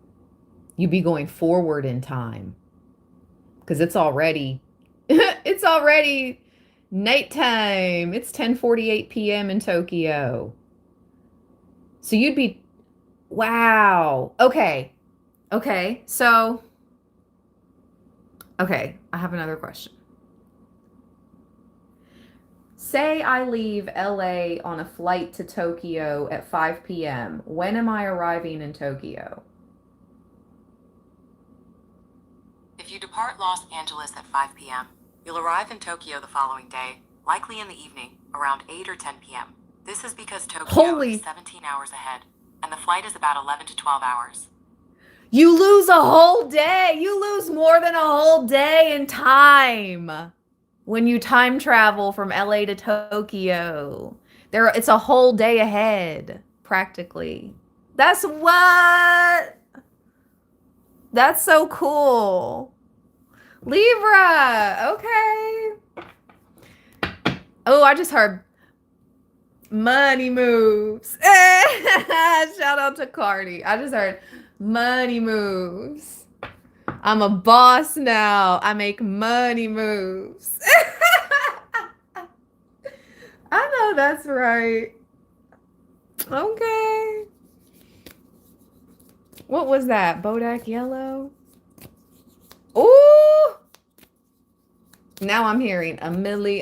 You'd be going forward in time. Because it's already nighttime. It's 10:48 p.m. in Tokyo. So you'd be, wow. Okay. So, okay, I have another question. Say I leave LA on a flight to Tokyo at 5 p.m. When am I arriving in Tokyo? If you depart Los Angeles at 5 p.m., you'll arrive in Tokyo the following day, likely in the evening, around 8 or 10 p.m. This is because Tokyo Holy. is 17 hours ahead, and the flight is about 11 to 12 hours. You lose a whole day. You lose more than a whole day in time when you time travel from LA to Tokyo. It's a whole day ahead, practically. That's what? That's so cool. Libra. Okay. Oh, I just heard money moves. Shout out to Cardi. I just heard money moves. I'm a boss now. I make money moves. I know that's right. Okay. What was that? Bodak yellow? Ooh. Now I'm hearing a milli.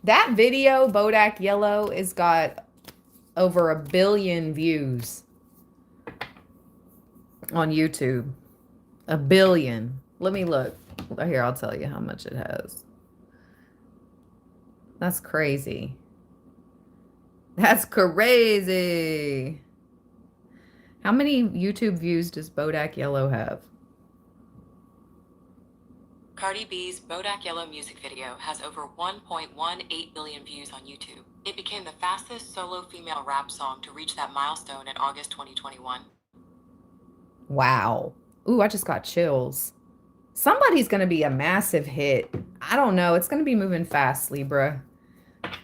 That video, Bodak Yellow, has got over 1 billion views on YouTube. 1 billion. Let me look. Here, I'll tell you how much it has. That's crazy. That's crazy. How many YouTube views does Bodak Yellow have? Cardi B's Bodak Yellow music video has over 1.18 billion views on YouTube. It became the fastest solo female rap song to reach that milestone in August 2021. Wow. Ooh, I just got chills. Somebody's going to be a massive hit. I don't know. It's going to be moving fast, Libra.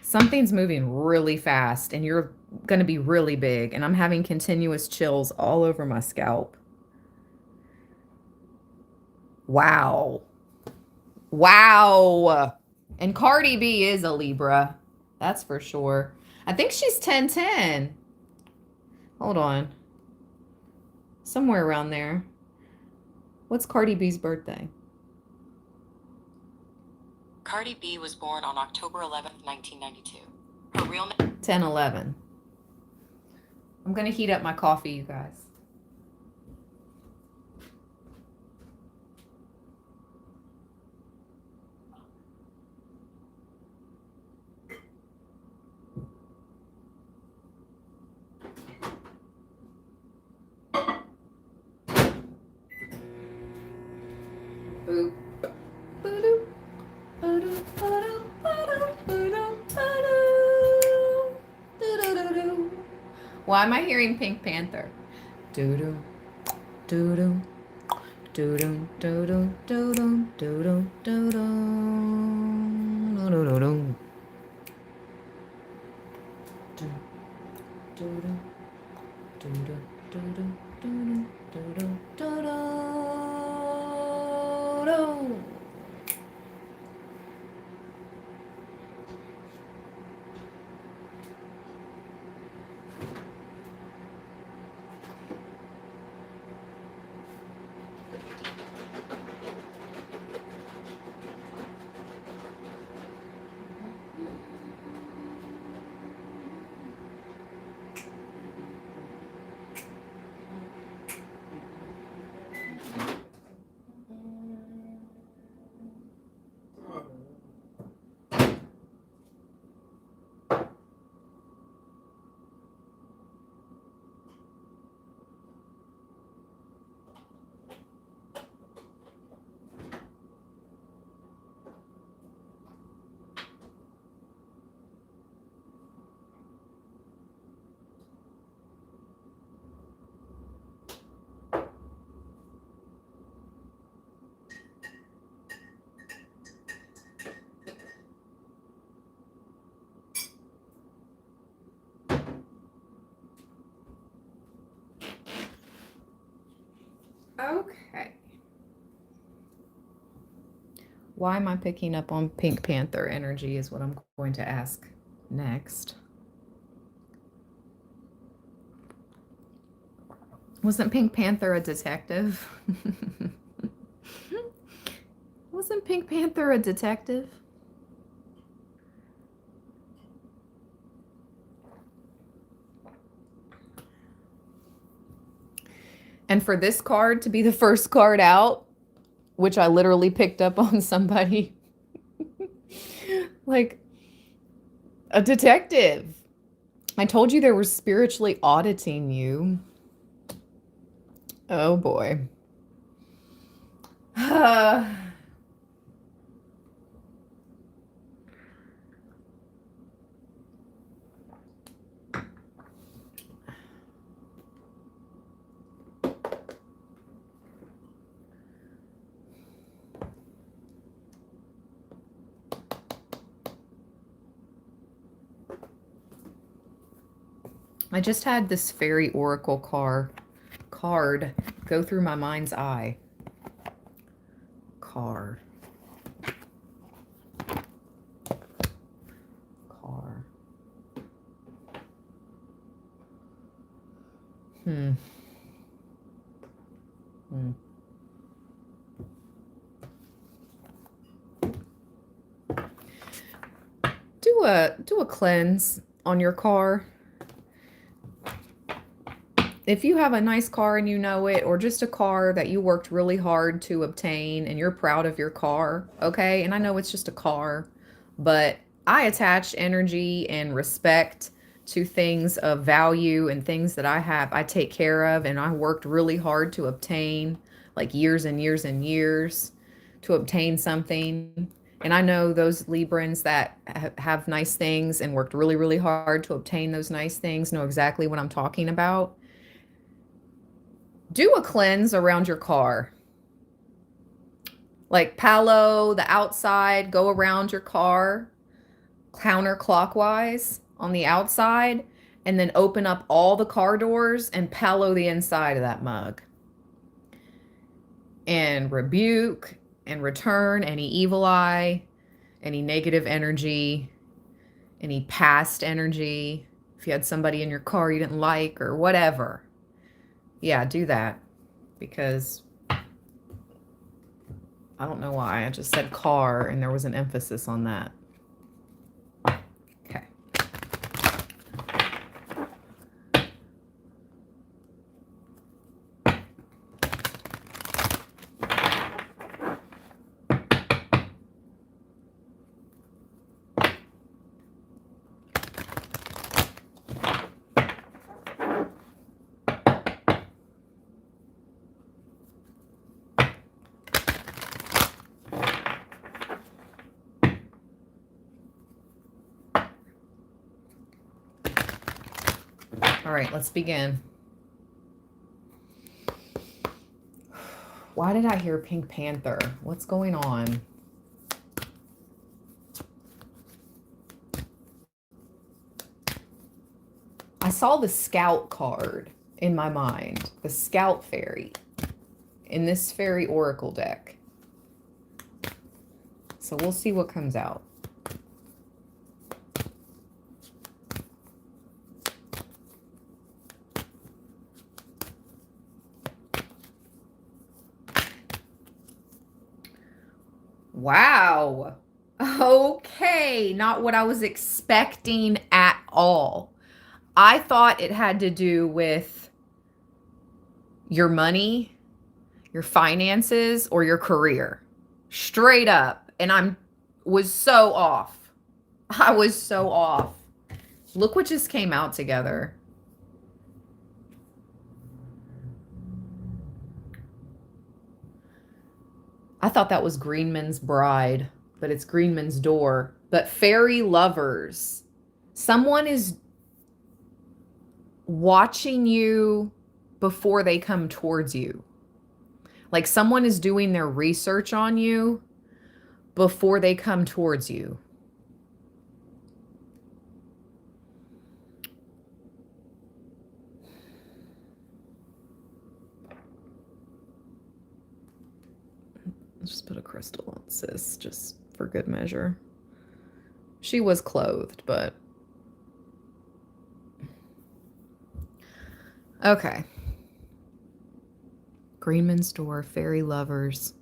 Something's moving really fast, and you're going to be really big. And I'm having continuous chills all over my scalp. Wow. Wow. And Cardi B is a Libra. That's for sure. I think she's 10/10. Hold on. Somewhere around there. What's Cardi B's birthday? Cardi B was born on October 11th, 1992. Her real name... 10/11. I'm going to heat up my coffee, you guys. Why am I hearing Pink Panther? Doo-doo, doo-doo, doo-doo, doo-doo, doo-doo, doo-doo, doo-doo, doo-doo, doo-doo, doo-doo, doo-doo, doo-doo, doo-doo, doo-doo. Okay. Why am I picking up on Pink Panther energy is what I'm going to ask next. Wasn't Pink Panther a detective? Wasn't Pink Panther a detective? And for this card to be the first card out, which I literally picked up on somebody, Like a detective. I told you they were spiritually auditing you. Oh boy. I just had this fairy oracle card go through my mind's eye. Car. Hmm. Do a cleanse on your car. If you have a nice car and you know it, or just a car that you worked really hard to obtain and you're proud of your car, okay? And I know it's just a car, but I attach energy and respect to things of value and things that I take care of, and I worked really hard to obtain, like years and years and years to obtain something. And I know those Librans that have nice things and worked really, really hard to obtain those nice things know exactly what I'm talking about. Do a cleanse around your car. Like palo, the outside, go around your car counterclockwise on the outside, and then open up all the car doors and palo the inside of that mug. And rebuke and return any evil eye, any negative energy, any past energy. If you had somebody in your car you didn't like or whatever. Yeah, do that. Because I don't know why. I just said car and there was an emphasis on that. Okay. All right, let's begin. Why did I hear Pink Panther? What's going on? I saw the Scout card in my mind, the Scout fairy, in this fairy oracle deck. So we'll see what comes out. Wow. Okay, not what I was expecting at all. I thought it had to do with your money, your finances, or your career. Straight up. And was so off. I was so off. Look what just came out together. I thought that was Greenman's bride, but it's Greenman's door. But fairy lovers. Someone is watching you before they come towards you. Like someone is doing their research on you before they come towards you. Let's just put a crystal on sis, just for good measure. She was clothed, but... Okay. Greenman's door, fairy lovers.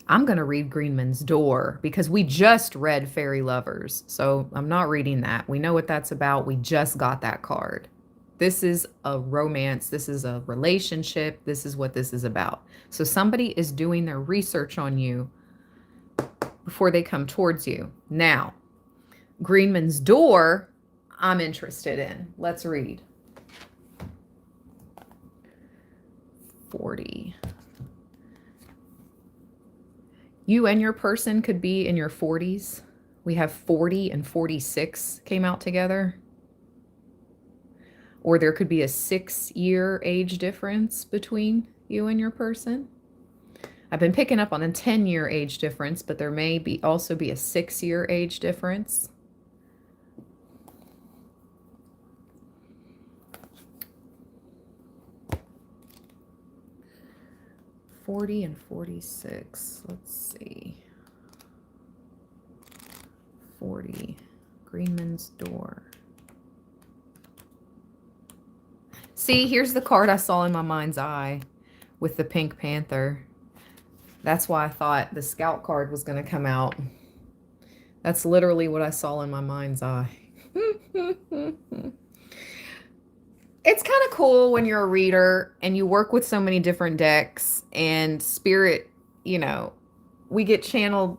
I'm going to read Greenman's door because we just read fairy lovers. So I'm not reading that. We know what that's about. We just got that card. This is a romance. This is a relationship. This is what this is about. So somebody is doing their research on you before they come towards you. Now, Greenman's door, I'm interested in. Let's read. 40. You and your person could be in your 40s. We have 40 and 46 came out together. Or there could be a 6-year age difference between you and your person. I've been picking up on a 10-year age difference, but there may also be a 6-year age difference. $40 and $46. Let's see. 40. Greenman's door. See, here's the card I saw in my mind's eye with the Pink Panther. That's why I thought the Scout card was going to come out. That's literally what I saw in my mind's eye. It's kind of cool when you're a reader and you work with so many different decks and spirit, you know, we get channeled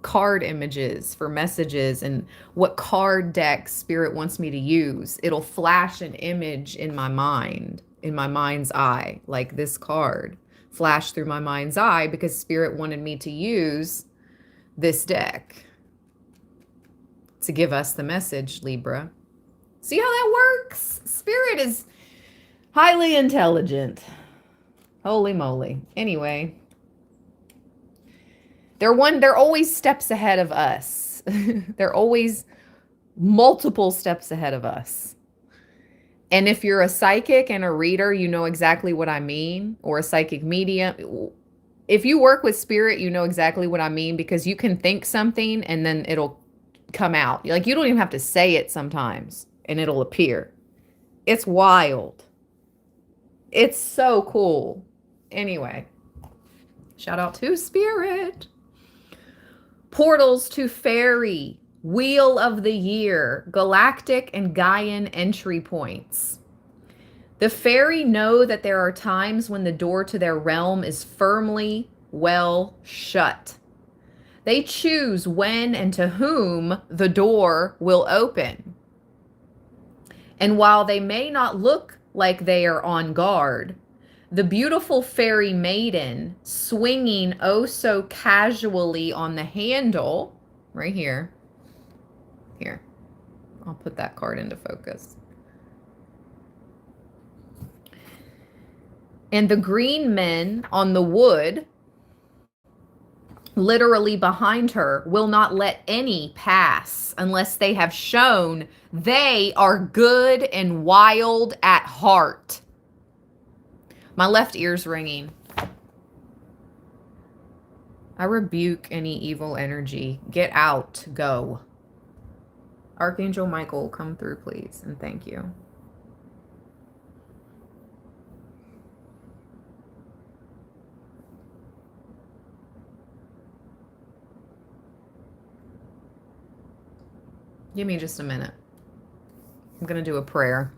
card images for messages and what card deck spirit wants me to use. It'll flash an image in my mind, in my mind's eye, like this card flashed through my mind's eye because spirit wanted me to use this deck to give us the message, Libra. See how that works? Spirit is highly intelligent. Holy moly. Anyway, they're always steps ahead of us. They're always multiple steps ahead of us. And if you're a psychic and a reader, you know exactly what I mean, or a psychic medium. If you work with spirit, you know exactly what I mean because you can think something and then it'll come out. Like you don't even have to say it sometimes and it'll appear. It's wild. It's so cool. Anyway, shout out to Spirit. Portals to Fairy, Wheel of the Year, Galactic and Gaian entry points. The Fairy know that there are times when the door to their realm is firmly well shut. They choose when and to whom the door will open. And while they may not look like they are on guard, the beautiful fairy maiden swinging oh so casually on the handle, right here. Here, I'll put that card into focus. And the green men on the wood, literally behind her, will not let any pass unless they have shown they are good and wild at heart. My left ear's ringing. I rebuke any evil energy. Get out. Go. Archangel Michael, come through, please. And thank you. Give me just a minute. I'm going to do a prayer.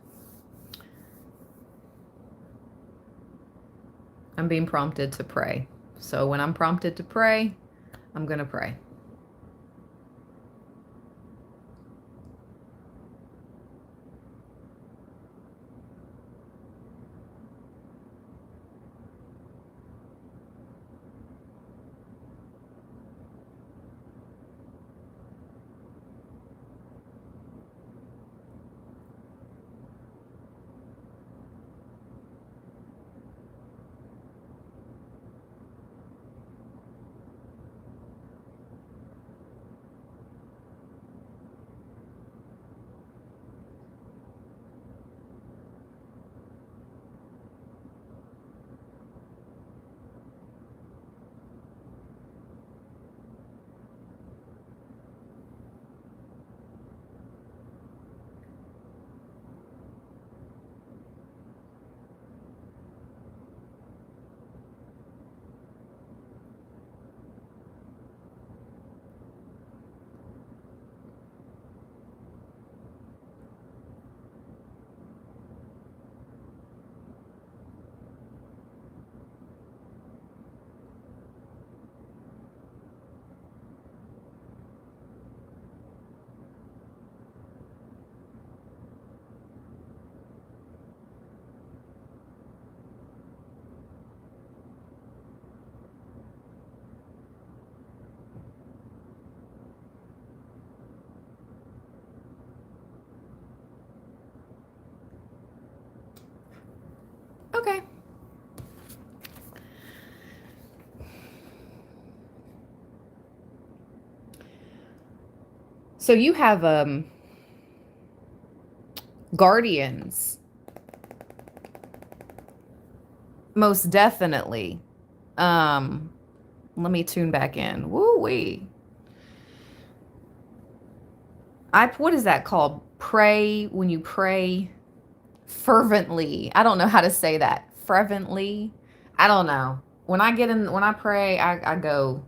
I'm being prompted to pray. So when I'm prompted to pray, I'm going to pray. Okay. So you have guardians. Most definitely. Let me tune back in. Woo-wee. What is that called? Pray when you pray fervently. I don't know how to say that. Fervently. I don't know. When I pray, I go,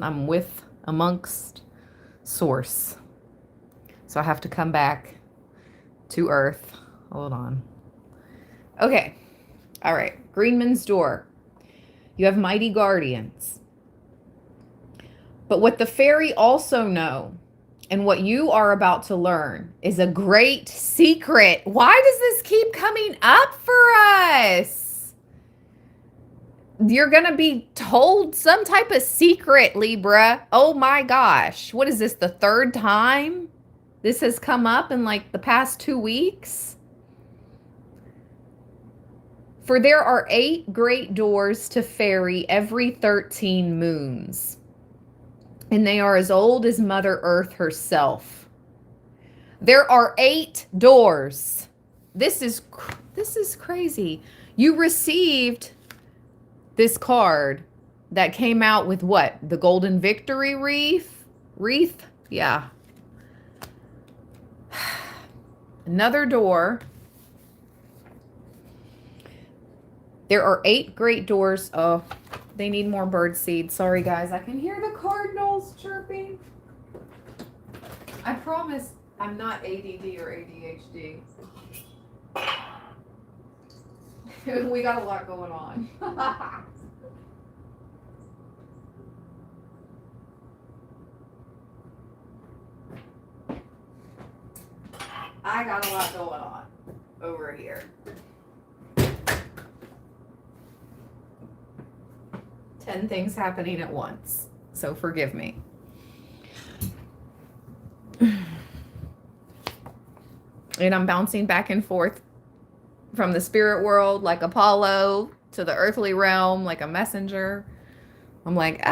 I'm amongst source. So I have to come back to earth. Hold on. Okay. All right. Greenman's door. You have mighty guardians. But what the fairy also know, and what you are about to learn, is a great secret. Why does this keep coming up for us? You're going to be told some type of secret, Libra. Oh my gosh. What is this, the third time this has come up in like the past 2 weeks? For there are 8 great doors to fairy every 13 moons, and they are as old as Mother Earth herself. There are 8 doors. This is crazy. You received this card that came out with what? The Golden Victory wreath? Yeah. Another door. There are 8 great doors. Oh, they need more bird seed. Sorry, guys. I can hear the cardinals chirping. I promise I'm not ADD or ADHD. We got a lot going on. I got a lot going on over here. 10 things happening at once. So forgive me. And I'm bouncing back and forth from the spirit world like Apollo to the earthly realm like a messenger. I'm like,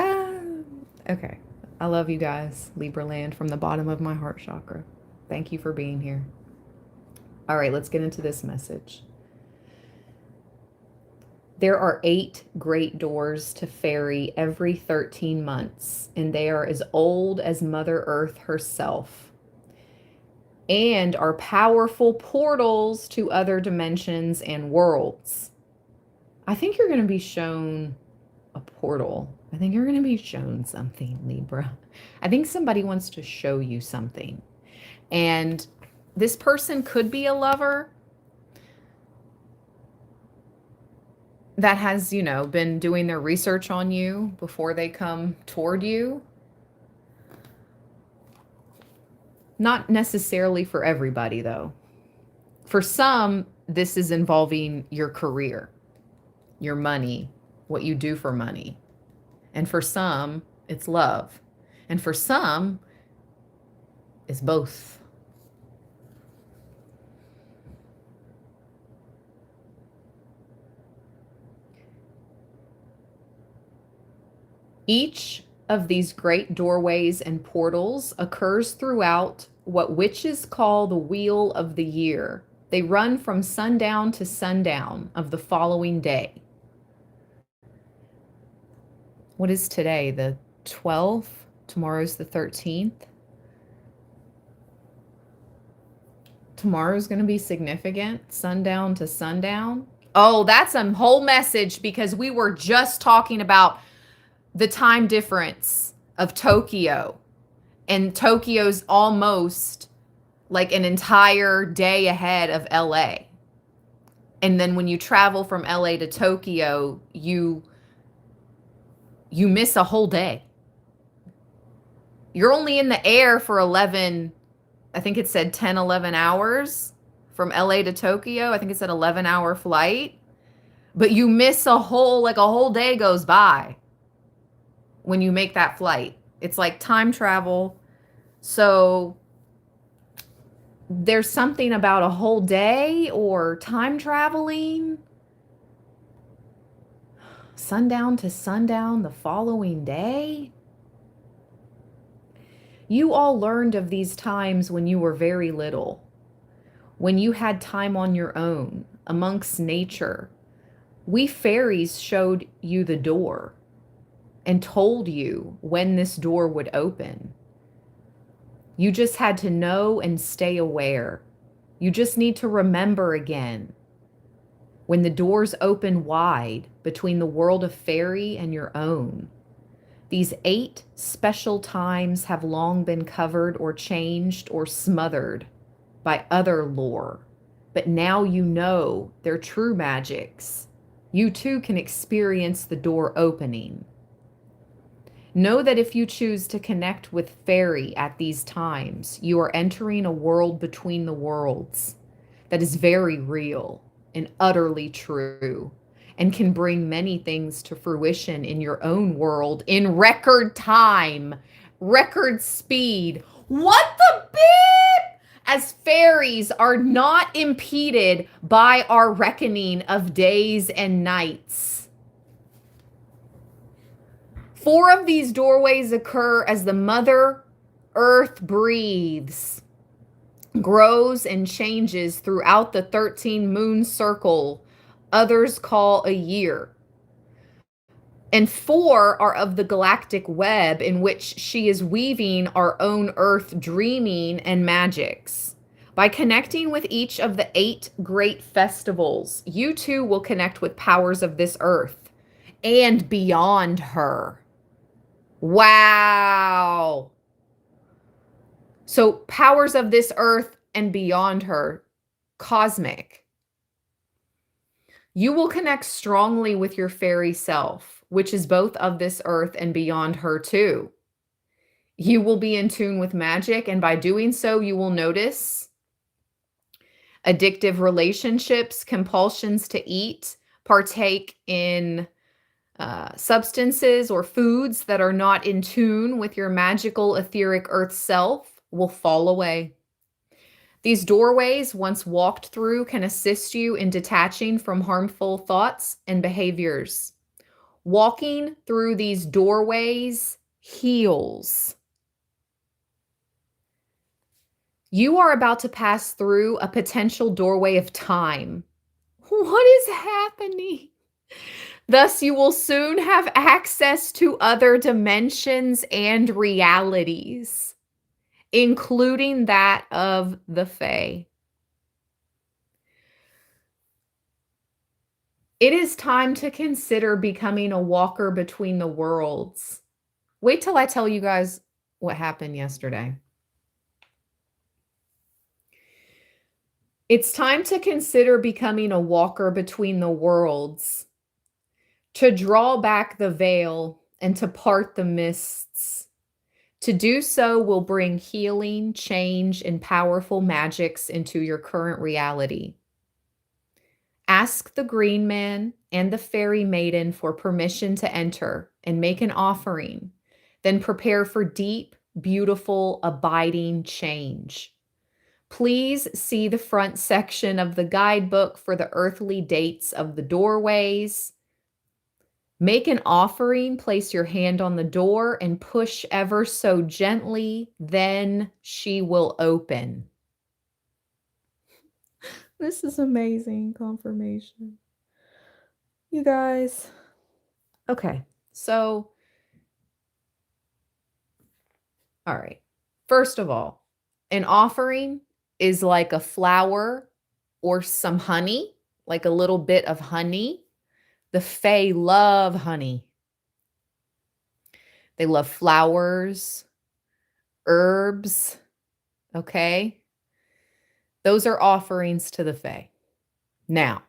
okay. I love you guys, Libra land, from the bottom of my heart chakra. Thank you for being here. All right, let's get into this message. There are 8 great doors to fairy every 13 months, and they are as old as Mother Earth herself, and are powerful portals to other dimensions and worlds. I think you're going to be shown a portal. I think you're going to be shown something, Libra. I think somebody wants to show you something. And this person could be a lover that has, been doing their research on you before they come toward you. Not necessarily for everybody, though. For some, this is involving your career, your money, what you do for money. And for some, it's love. And for some, it's both. Each of these great doorways and portals occurs throughout what witches call the wheel of the year. They run from sundown to sundown of the following day. What is today? The 12th? Tomorrow's the 13th. Tomorrow's going to be significant. Sundown to sundown. Oh, that's a whole message, because we were just talking about the time difference of Tokyo, and Tokyo's almost like an entire day ahead of LA. And then when you travel from LA to Tokyo, you miss a whole day. You're only in the air for 11, I think it said 10, 11 hours from LA to Tokyo. I think it's an 11-hour flight. But you miss a whole day goes by when you make that flight. It's like time travel. So there's something about a whole day or time traveling, sundown to sundown the following day. You all learned of these times when you were very little, when you had time on your own, amongst nature. We fairies showed you the door and told you when this door would open. You just had to know and stay aware. You just need to remember again. When the doors open wide between the world of fairy and your own, these 8 special times have long been covered or changed or smothered by other lore. But now you know they're true magics. You too can experience the door opening. Know that if you choose to connect with fairy at these times, you are entering a world between the worlds that is very real and utterly true, and can bring many things to fruition in your own world in record time, record speed. What the bit? As fairies are not impeded by our reckoning of days and nights. 4 of these doorways occur as the Mother Earth breathes, grows, and changes throughout the 13 moon circle others call a year. And 4 are of the galactic web in which she is weaving our own earth dreaming and magics. By connecting with each of the 8 great festivals, you too will connect with powers of this earth and beyond her. Wow. So powers of this earth and beyond her, cosmic. You will connect strongly with your fairy self, which is both of this earth and beyond her too. You will be in tune with magic, and by doing so, you will notice addictive relationships, compulsions to eat, partake in substances or foods that are not in tune with your magical etheric earth self will fall away. These doorways, once walked through, can assist you in detaching from harmful thoughts and behaviors. Walking through these doorways heals. You are about to pass through a potential doorway of time. What is happening? Thus, you will soon have access to other dimensions and realities, including that of the Fae. It is time to consider becoming a walker between the worlds. Wait till I tell you guys what happened yesterday. It's time to consider becoming a walker between the worlds, to draw back the veil and to part the mists. To do so will bring healing, change, and powerful magics into your current reality. Ask the green man and the fairy maiden for permission to enter and make an offering. Then prepare for deep, beautiful, abiding change. Please see the front section of the guidebook for the earthly dates of the doorways. Make an offering, place your hand on the door, and push ever so gently, then she will open. This is amazing confirmation. You guys. Okay, so, all right. First of all, an offering is like a flower or some honey, like a little bit of honey. The Fae love honey. They love flowers, herbs, okay? Those are offerings to the Fae. Now,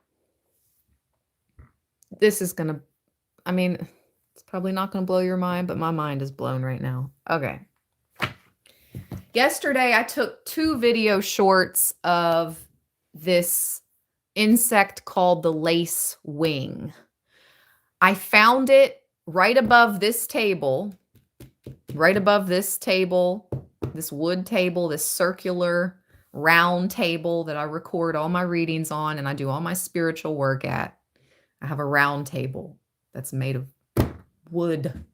this is going to, I mean, it's probably not going to blow your mind, but my mind is blown right now. Okay. Yesterday, I took 2 video shorts of this insect called the lace wing. I found it right above this table, this wood table, this circular round table that I record all my readings on and I do all my spiritual work at. I have a round table that's made of wood,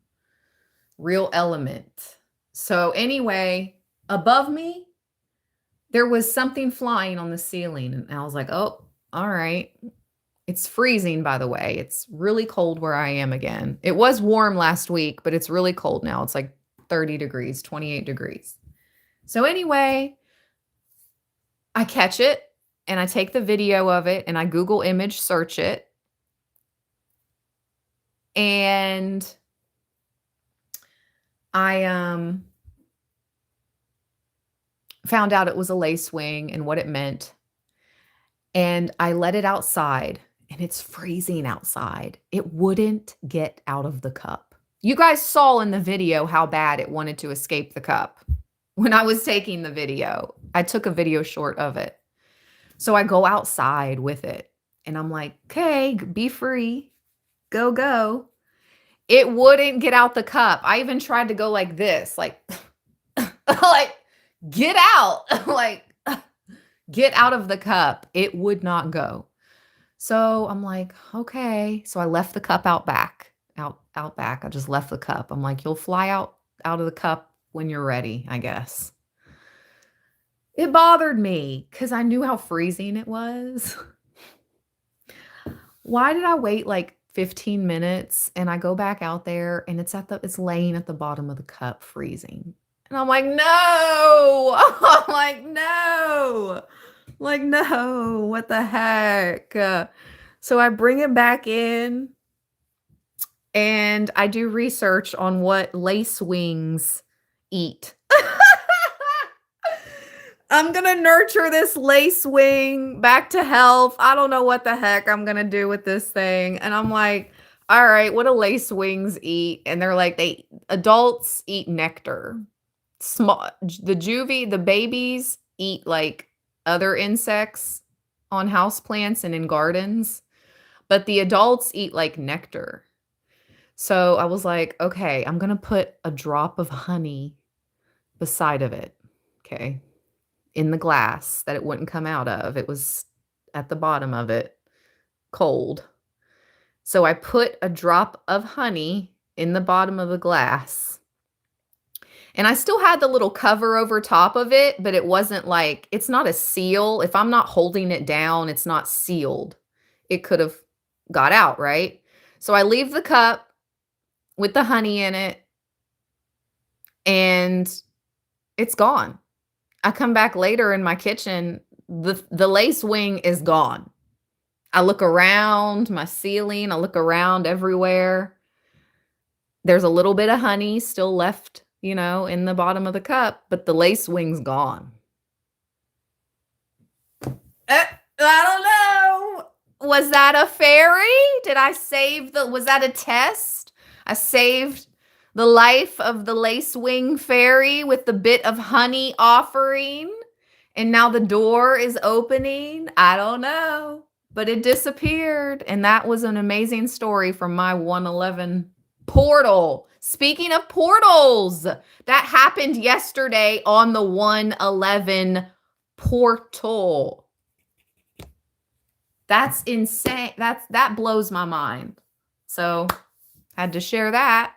real element. So anyway, above me, there was something flying on the ceiling. And I was like, oh, all right. It's freezing, by the way. It's really cold where I am again. It was warm last week, but it's really cold now. It's like 30 degrees, 28 degrees. So anyway, I catch it and I take the video of it and I Google image search it. And I found out it was a lace wing and what it meant. And I let it outside and it's freezing outside. It wouldn't get out of the cup. You guys saw in the video how bad it wanted to escape the cup when I was taking the video. I took a video short of it. So I go outside with it and I'm like, okay, be free. Go, go. It wouldn't get out the cup. I even tried to go like this, like, like, get out, like, get out of the cup. It would not go. So I'm like, okay. So I left the cup out back. I just left the cup. I'm like, you'll fly out of the cup when you're ready, I guess. It bothered me because I knew how freezing it was. Why did I wait like 15 minutes and I go back out there and it's laying at the bottom of the cup freezing. And I'm like, no. I'm like, no. Like, no, what the heck? So I bring it back in and I do research on what lace wings eat. I'm going to nurture this lace wing back to health. I don't know what the heck I'm going to do with this thing. And I'm like, all right, what do lace wings eat? And they're like, adults eat nectar. The babies eat like other insects on houseplants and in gardens, but the adults eat like nectar. So I was like, okay, I'm going to put a drop of honey beside of it. Okay. In the glass that it wouldn't come out of. It was at the bottom of it, cold. So I put a drop of honey in the bottom of the glass. And I still had the little cover over top of it, but it wasn't like, it's not a seal. If I'm not holding it down, it's not sealed. It could have got out, right? So I leave the cup with the honey in it and it's gone. I come back later in my kitchen, the lace wing is gone. I look around my ceiling, I look around everywhere. There's a little bit of honey still left, in the bottom of the cup, but the lace wing's gone. I don't know. Was that a fairy? Was that a test? I saved the life of the lace wing fairy with the bit of honey offering. And now the door is opening. I don't know, but it disappeared. And that was an amazing story from my 111 portal. Speaking of portals, that happened yesterday on the 111 portal. That's insane. That blows my mind. So had to share that.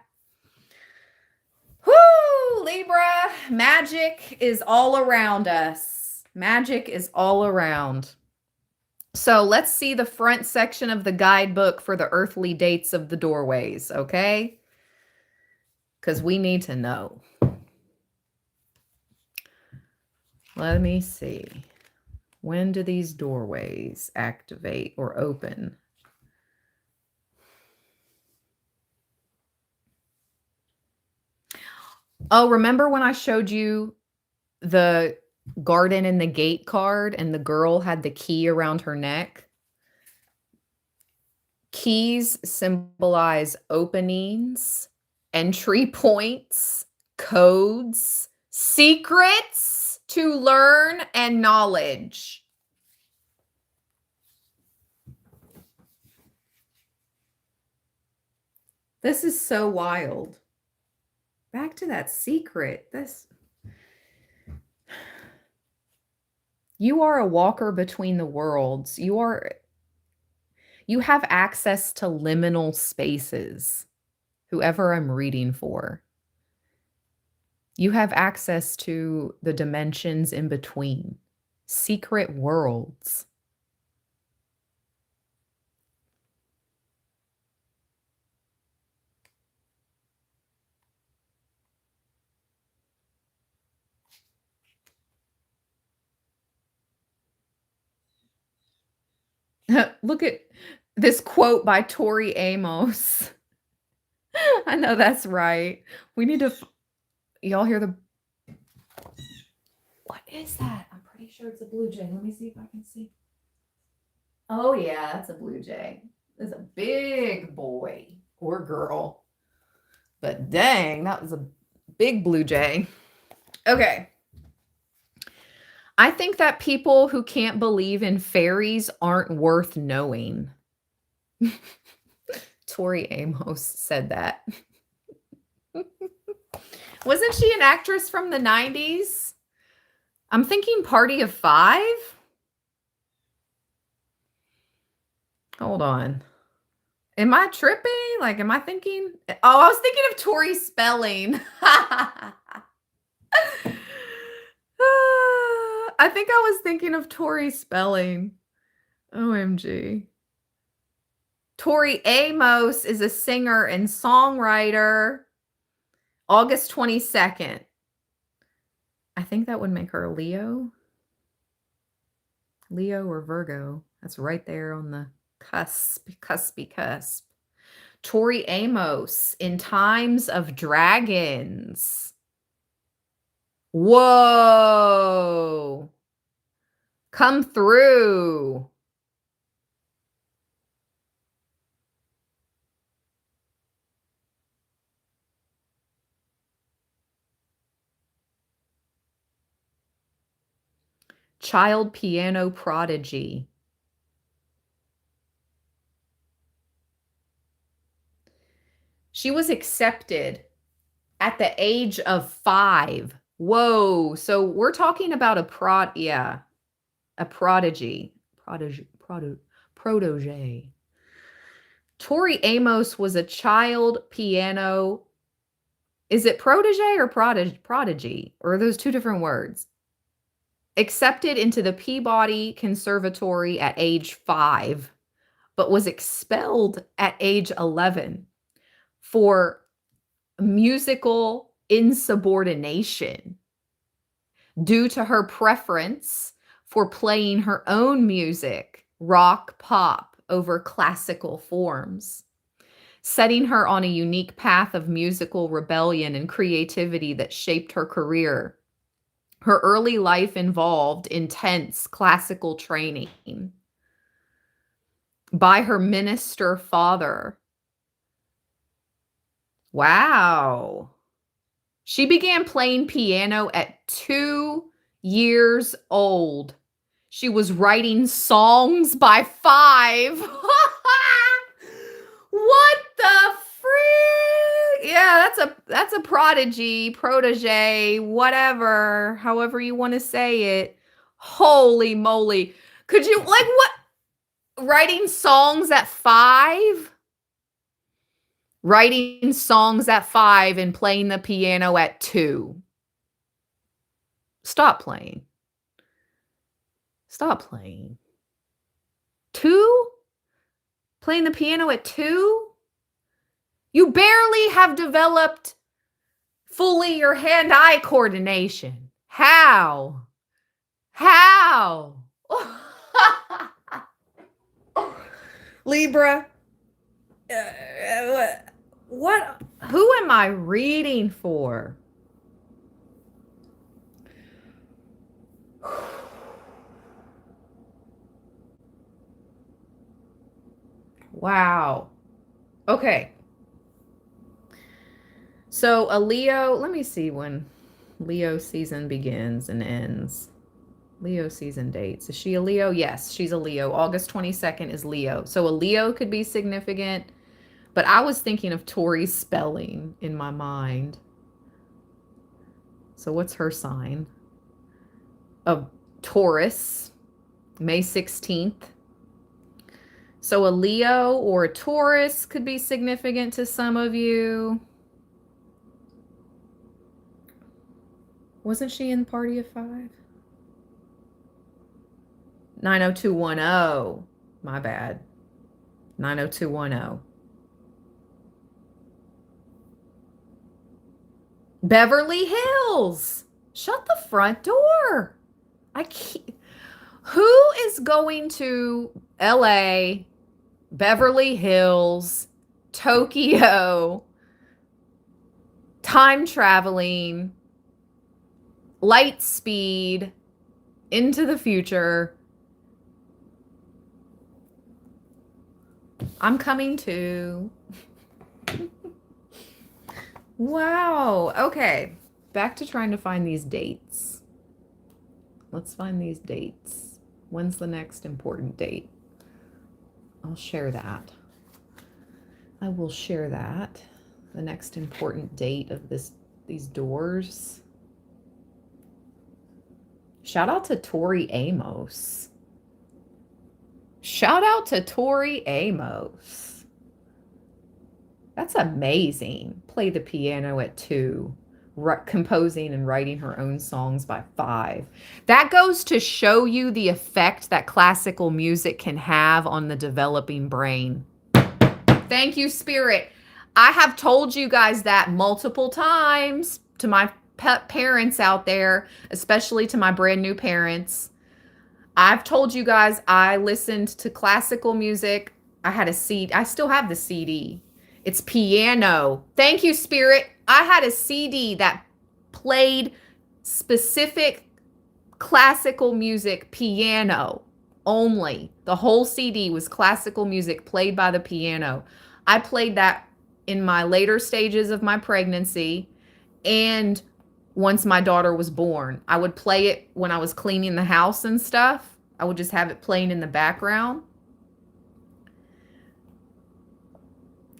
Whoo, Libra, magic is all around us. Magic is all around. So let's see the front section of the guidebook for the earthly dates of the doorways, okay? Because we need to know. Let me see. When do these doorways activate or open? Oh, remember when I showed you the garden and the gate card and the girl had the key around her neck? Keys symbolize openings, entry points, codes, secrets to learn, and knowledge. This is so wild. Back to that secret. You are a walker between the worlds. You have access to liminal spaces, whoever I'm reading for. You have access to the dimensions in between, secret worlds. Look at this quote by Tori Amos. I know that's right. We need to. Y'all hear the. What is that? I'm pretty sure it's a blue jay. Let me see if I can see. Oh, yeah, that's a blue jay. It's a big boy or girl. But dang, that was a big blue jay. Okay. I think that people who can't believe in fairies aren't worth knowing. Tori Amos said that. Wasn't she an actress from the 90s? I'm thinking Party of Five. Hold on. Am I tripping? Like, am I thinking? Oh, I was thinking of Tori Spelling. I think I was thinking of Tori Spelling. OMG. Tori Amos is a singer and songwriter. August 22nd. I think that would make her a Leo. Leo or Virgo. That's right there on the cuspy cusp. Tori Amos in Times of Dragons. Whoa. Come through. Child piano prodigy. She was accepted at the age of 5. Whoa. So we're talking about a prodigy. Protege. Tori Amos was a child piano. Is it protege or prodigy? Or are those two different words? Accepted into the Peabody Conservatory at age 5, but was expelled at age 11 for musical insubordination due to her preference for playing her own music, rock, pop, over classical forms, setting her on a unique path of musical rebellion and creativity that shaped her career. Her early life involved intense classical training by her minister father. Wow. She began playing piano at 2 years old. She was writing songs by 5. What the frick? Yeah, that's a prodigy, protege, whatever, however you want to say it. Holy moly. Could you, like, what? Writing songs at 5? Writing songs at 5 and playing the piano at 2. Stop playing. Stop playing. 2? Playing the piano at 2? You barely have developed fully your hand-eye coordination. How? How? Libra, what? Who am I reading for? Wow. Okay. So a Leo, let me see when Leo season begins and ends. Leo season dates. Is she a Leo? Yes, she's a Leo. August 22nd is Leo. So a Leo could be significant, but I was thinking of Tori Spelling in my mind. So what's her sign? A Taurus, May 16th. So a Leo or a Taurus could be significant to some of you. Wasn't she in Party of Five? 90210. My bad. 90210. Beverly Hills. Shut the front door. I can't. Who is going to LA, Beverly Hills, Tokyo, time traveling, light speed, into the future? I'm coming to. Wow. Okay. Back to trying to find these dates. Let's find these dates. When's the next important date? I'll share that. I will share that. The next important date of these doors. Shout out to Tori Amos. Shout out to Tori Amos. That's amazing. Play the piano at 2. Composing and writing her own songs by 5. That goes to show you the effect that classical music can have on the developing brain. Thank you, Spirit. I have told you guys that multiple times to my parents out there, especially to my brand new parents. I've told you guys I listened to classical music. I had a CD. I still have the CD. It's piano. Thank you, Spirit. I had a CD that played specific classical music, piano only. The whole CD was classical music played by the piano. I played that in my later stages of my pregnancy, and once my daughter was born. I would play it when I was cleaning the house and stuff. I would just have it playing in the background.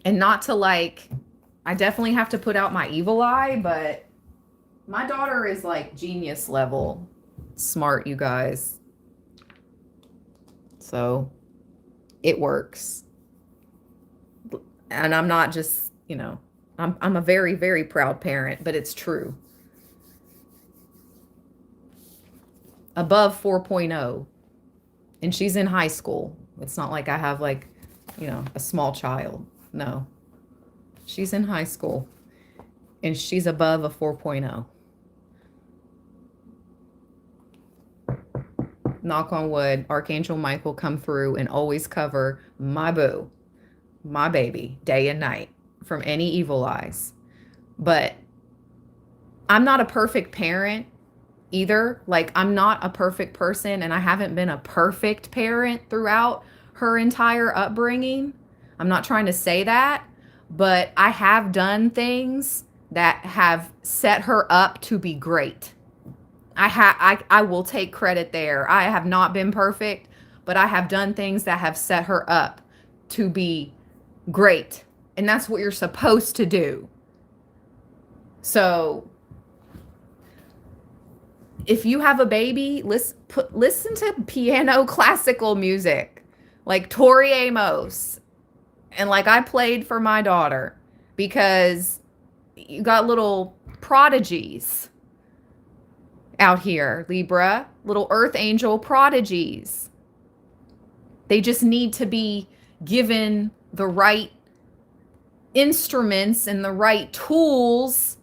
And not to like, I definitely have to put out my evil eye, but my daughter is like genius level smart, you guys. So it works. And I'm not just, you know, I'm a very, very proud parent, but it's true. Above 4.0. And she's in high school. It's not like I have like, you know, a small child. No. She's in high school. And she's above a 4.0. Knock on wood, Archangel Michael come through and always cover my boo, my baby, day and night from any evil eyes. But I'm not a perfect parent either. Like, I'm not a perfect person, and I haven't been a perfect parent throughout her entire upbringing. I'm not trying to say that, but I have done things that have set her up to be great. I will take credit there. I have not been perfect, but I have done things that have set her up to be great. And that's what you're supposed to do. So if you have a baby, listen to piano classical music like Tori Amos. And like I played for my daughter, because you got little prodigies out here, Libra, little earth angel prodigies. They just need to be given the right instruments and the right tools,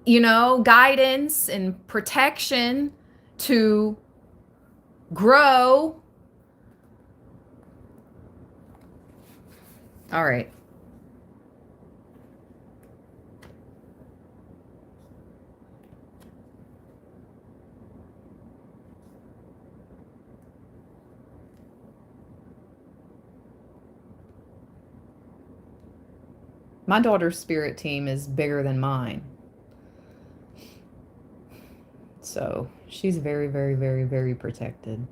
you know, guidance and protection to grow. All right. My daughter's spirit team is bigger than mine. So she's very, very, very, very protected.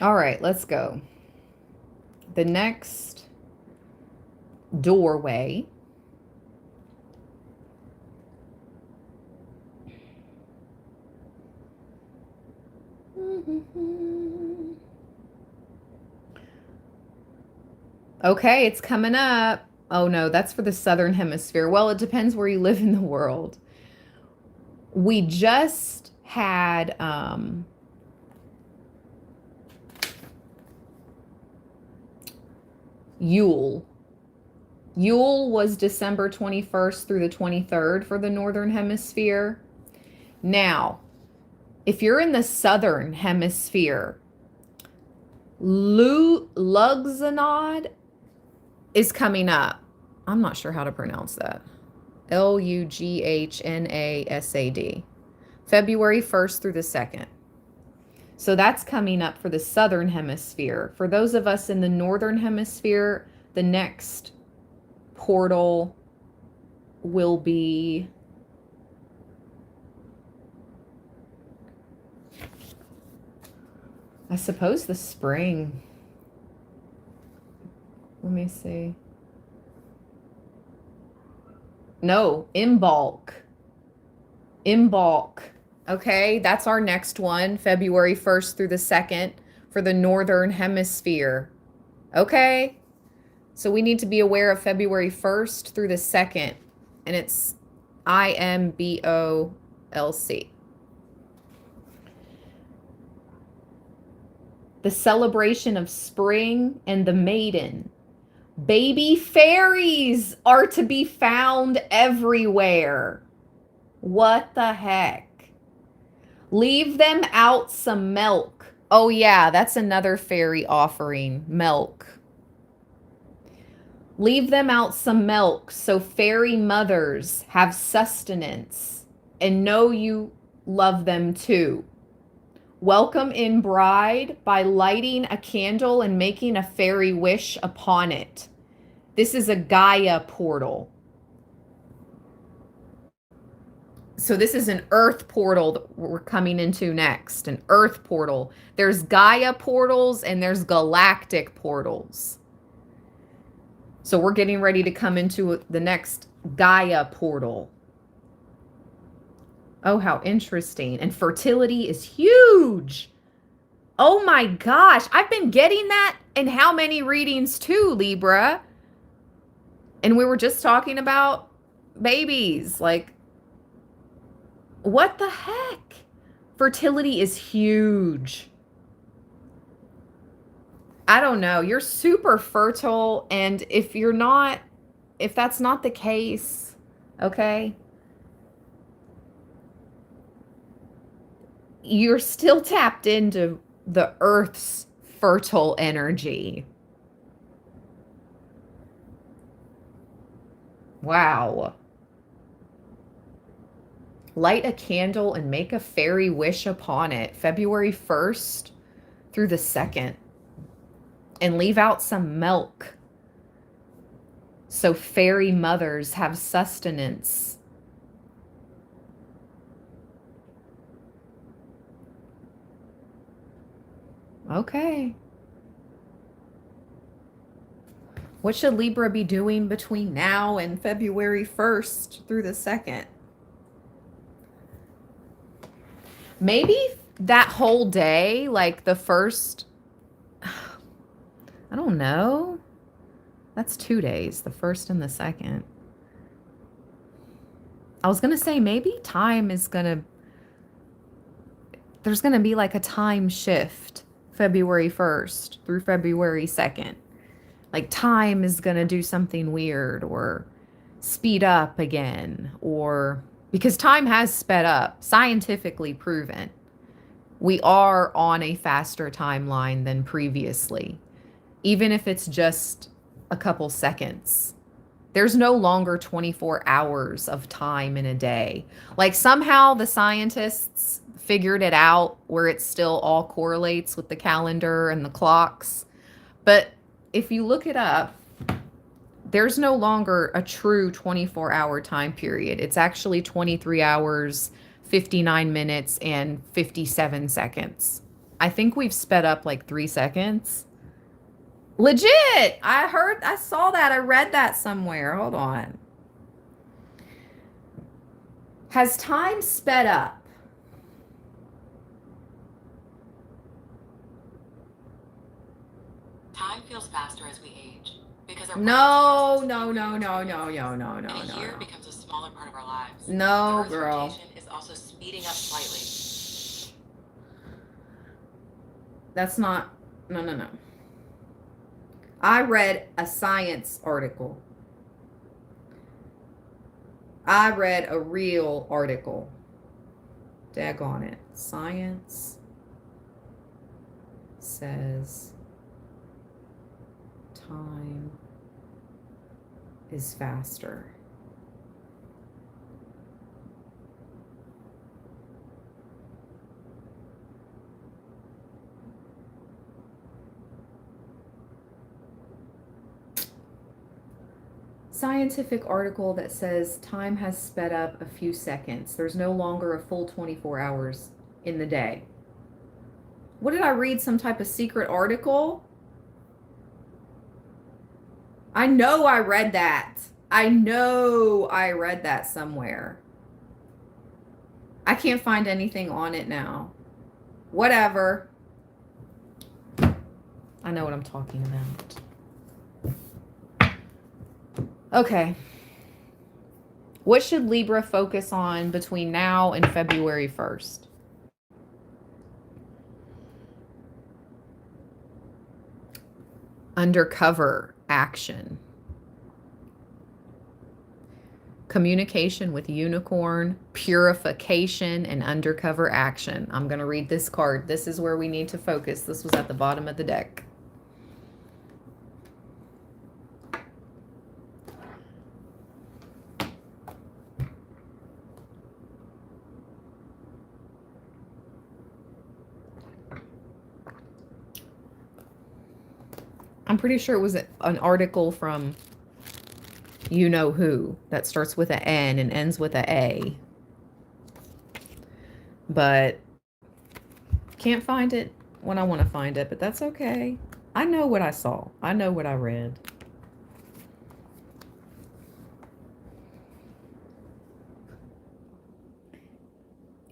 All right, let's go. The next doorway Okay, it's coming up. Oh no, that's for the southern hemisphere. Well, it depends where you live in the world. We just had Yule. Yule was December 21st through the 23rd for the northern hemisphere. Now, if you're in the southern hemisphere, Lugnasad is coming up. I'm not sure how to pronounce that. Lugnasad. February 1st through the 2nd. So that's coming up for the southern hemisphere. For those of us in the northern hemisphere, the next portal will be I suppose the spring. Let me see. No, Imbolc. Imbolc. Okay, that's our next one, February 1st through the 2nd for the northern hemisphere. Okay, so we need to be aware of February 1st through the 2nd, and it's Imbolc. The celebration of spring and the maiden. Baby fairies are to be found everywhere. What the heck? Leave them out some milk. Oh yeah, that's another fairy offering, milk. Leave them out some milk so fairy mothers have sustenance and know you love them too. Welcome in bride by lighting a candle and making a fairy wish upon it. This is a Gaia portal. So this is an earth portal that we're coming into next, an earth portal. There's Gaia portals and there's galactic portals. So we're getting ready to come into the next Gaia portal. Oh, how interesting. And fertility is huge. Oh my gosh. I've been getting that in how many readings too, Libra? And we were just talking about babies. Like, what the heck? Fertility is huge. I don't know. You're super fertile. And if that's not the case, okay, you're still tapped into the earth's fertile energy. Wow. Light a candle and make a fairy wish upon it, February 1st through the 2nd. And leave out some milk so fairy mothers have sustenance. Okay. What should Libra be doing between now and February 1st through the 2nd? Maybe that whole day, like the first, I don't know. That's 2 days, the 1st and the 2nd. I was going to say maybe there's going to be like a time shift February 1st through February 2nd. Like time is going to do something weird or speed up again, or because time has sped up, scientifically proven. We are on a faster timeline than previously, even if it's just a couple seconds. There's no longer 24 hours of time in a day. Like somehow the scientists figured it out where it still all correlates with the calendar and the clocks. But if you look it up, there's no longer a true 24-hour time period. It's actually 23 hours, 59 minutes, and 57 seconds. I think we've sped up like 3 seconds. Legit! I saw that. I read that somewhere. Hold on. Has time sped up? Because our No, bodies no, process no, new no, experiences, no, no, no, and no, a no, year no. becomes a smaller part of our lives. No, The Earth's girl. rotation is also speeding up slightly. That's not, no, no, no. I read a science article. I read a real article. Daggone it. Science says time is faster. Scientific article that says time has sped up a few seconds. There's no longer a full 24 hours in the day. What did I read? Some type of secret article? I know I read that. I know I read that somewhere. I can't find anything on it now. Whatever. I know what I'm talking about. Okay. What should Libra focus on between now and February 1st? Undercover action. Communication with unicorn, purification, and undercover action. I'm going to read this card. This is where we need to focus. This was at the bottom of the deck. I'm pretty sure it was an article from you know who that starts with an N and ends with an A. But can't find it when I want to find it, but that's okay. I know what I saw. I know what I read.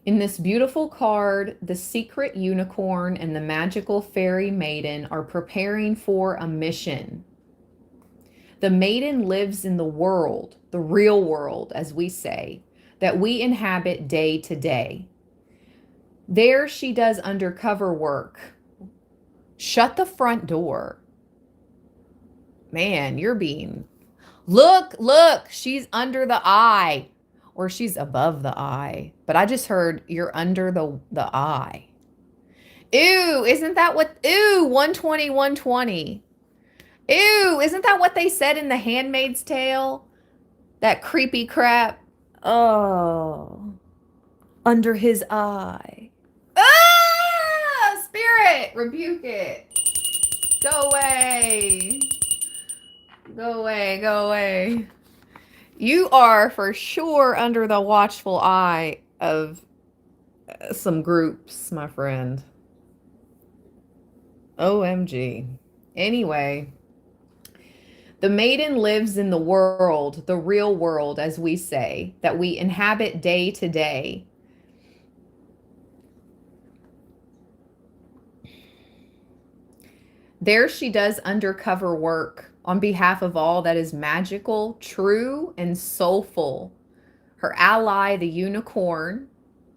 In this beautiful card, the secret unicorn and the magical fairy maiden are preparing for a mission. The maiden lives in the world, the real world, as we say, that we inhabit day to day. There she does undercover work. Shut the front door. Man, you're being... Look, she's under the eye. Or she's above the eye. But I just heard you're under the eye. Ew, isn't that what... Ew, 120, 120. Ew, isn't that what they said in The Handmaid's Tale? That creepy crap. Oh. Under his eye. Ah! Spirit, rebuke it. Go away. Go away, go away. You are for sure under the watchful eye of some groups, my friend. OMG. Anyway, the maiden lives in the world, the real world, as we say, that we inhabit day to day. There she does undercover work on behalf of all that is magical, true, and soulful. Her ally, the unicorn,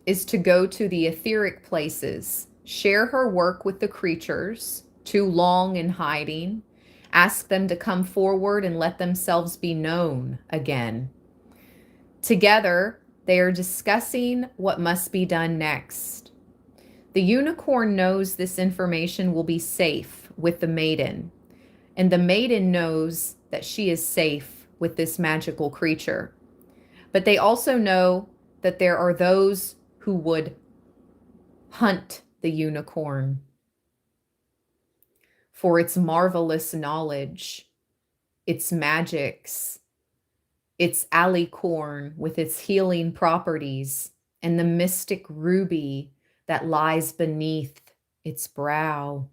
is to go to the etheric places, share her work with the creatures, too long in hiding, ask them to come forward and let themselves be known again. Together, they are discussing what must be done next. The unicorn knows this information will be safe with the maiden, and the maiden knows that she is safe with this magical creature. But they also know that there are those who would hunt the unicorn for its marvelous knowledge, its magics, its alicorn with its healing properties, and the mystic ruby that lies beneath its brow,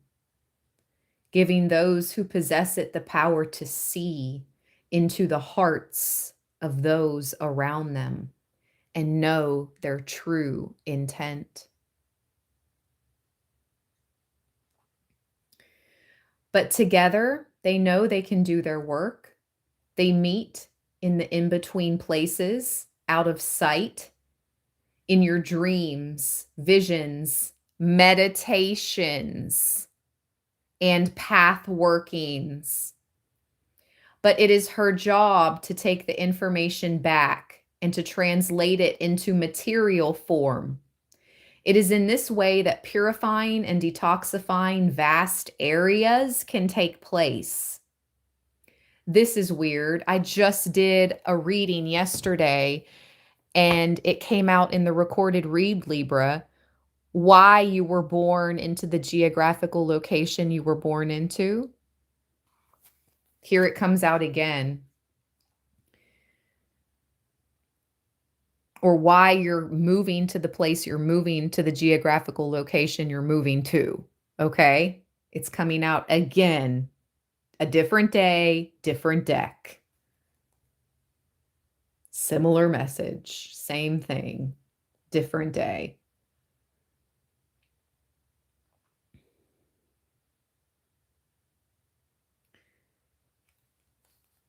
giving those who possess it the power to see into the hearts of those around them and know their true intent. But together, They know they can do their work. They meet in the in-between places, out of sight, in your dreams, visions, meditations, and path workings. But it is her job to take the information back and to translate it into material form. It is in this way that purifying and detoxifying vast areas can take place. This is weird. I just did a reading yesterday and it came out in the recorded read, Libra, why you were born into the geographical location you were born into. Here it comes out again. Or why you're moving to the place you're moving to, the geographical location you're moving to. Okay? It's coming out again. A different day, different deck. Similar message, same thing, different day.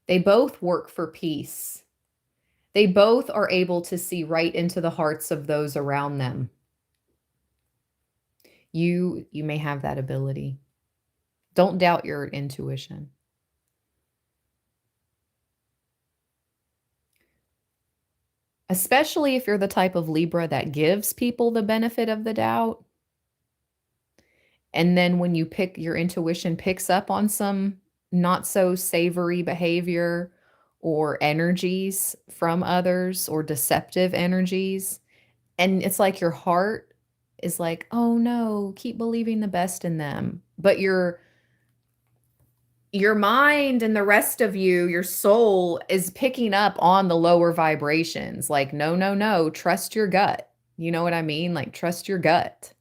They both work for peace. They both are able to see right into the hearts of those around them. You may have that ability. Don't doubt your intuition. Especially if you're the type of Libra that gives people the benefit of the doubt. And then when you pick, your intuition picks up on some not so savory behavior or energies from others or deceptive energies. And it's like your heart is like, oh no, keep believing the best in them. But your mind and the rest of you, your soul is picking up on the lower vibrations. Like, no, no, no, trust your gut. You know what I mean? Like, trust your gut.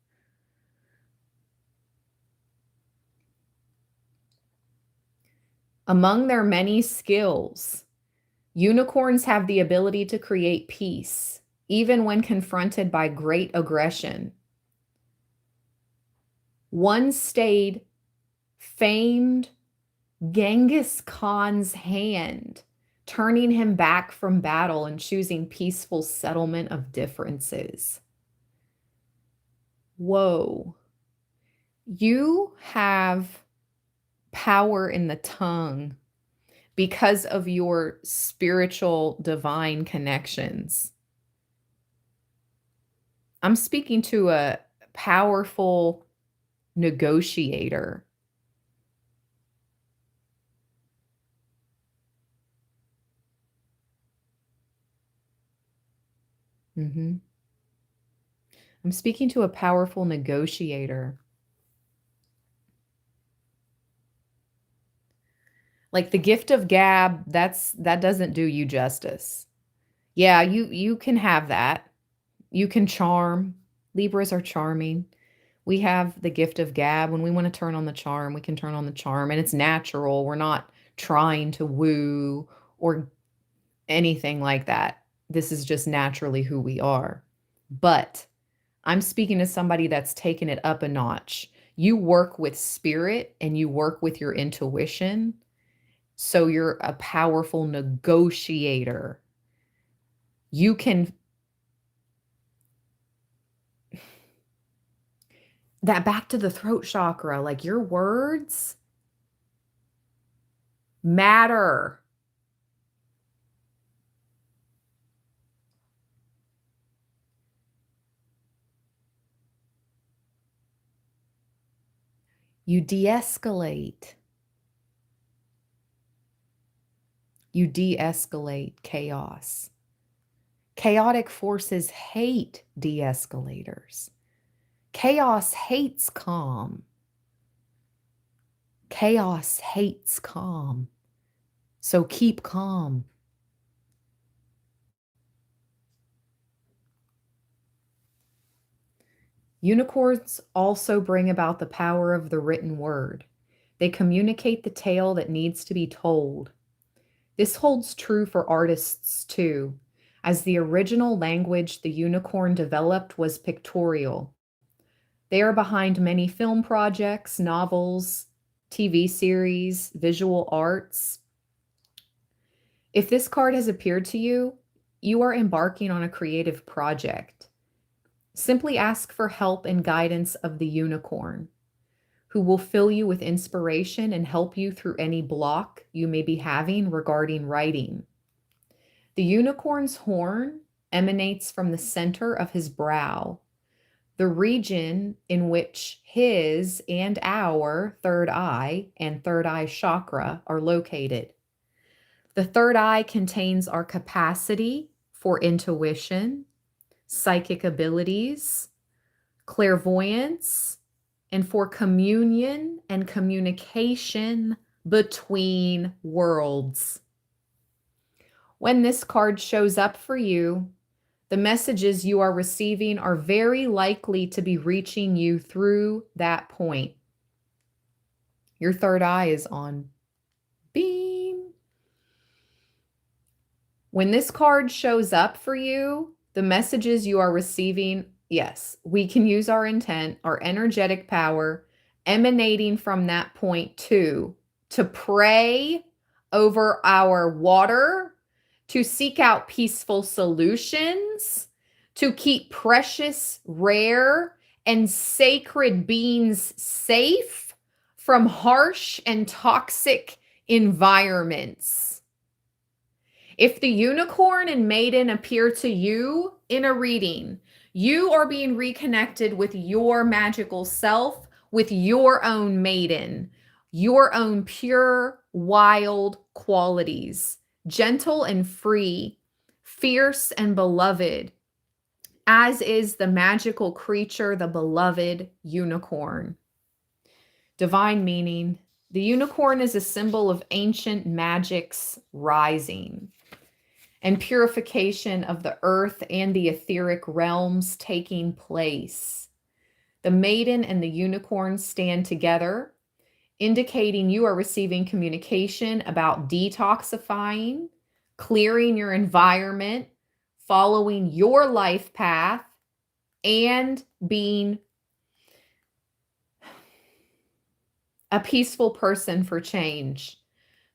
Among their many skills, unicorns have the ability to create peace, even when confronted by great aggression. One stayed famed Genghis Khan's hand, turning him back from battle and choosing peaceful settlement of differences. Whoa. You have power in the tongue because of your spiritual divine connections. I'm speaking to a powerful negotiator. I'm speaking to a powerful negotiator. Like the gift of gab, that doesn't do you justice. Yeah, you can have that. You can charm. Libras are charming. We have the gift of gab. When we want to turn on the charm, we can turn on the charm, and it's natural. We're not trying to woo or anything like that. This is just naturally who we are. But I'm speaking to somebody that's taken it up a notch. You work with spirit and you work with your intuition. So you're a powerful negotiator. You can, that back to the throat chakra, like your words matter. You de-escalate. You de-escalate chaos. Chaotic forces hate de-escalators. Chaos hates calm. Chaos hates calm. So keep calm. Unicorns also bring about the power of the written word. They communicate the tale that needs to be told. This holds true for artists too, as the original language the unicorn developed was pictorial. They are behind many film projects, novels, TV series, visual arts. If this card has appeared to you, you are embarking on a creative project. Simply ask for help and guidance of the unicorn, who will fill you with inspiration and help you through any block you may be having regarding writing. The unicorn's horn emanates from the center of his brow, the region in which his and our third eye and third eye chakra are located. The third eye contains our capacity for intuition, psychic abilities, clairvoyance, and for communion and communication between worlds. When this card shows up for you, the messages you are receiving are very likely to be reaching you through that point. Your third eye is on beam. When this card shows up for you, the messages you are receiving, yes, we can use our intent, our energetic power emanating from that point too, to pray over our water, to seek out peaceful solutions, to keep precious, rare, and sacred beings safe from harsh and toxic environments. If the unicorn and maiden appear to you in a reading, you are being reconnected with your magical self, with your own maiden, your own pure, wild qualities, gentle and free, fierce and beloved, as is the magical creature, the beloved unicorn. Divine meaning: the unicorn is a symbol of ancient magic's rising and purification of the earth and the etheric realms taking place. The maiden and the unicorn stand together, indicating you are receiving communication about detoxifying, clearing your environment, following your life path, and being a peaceful person for change.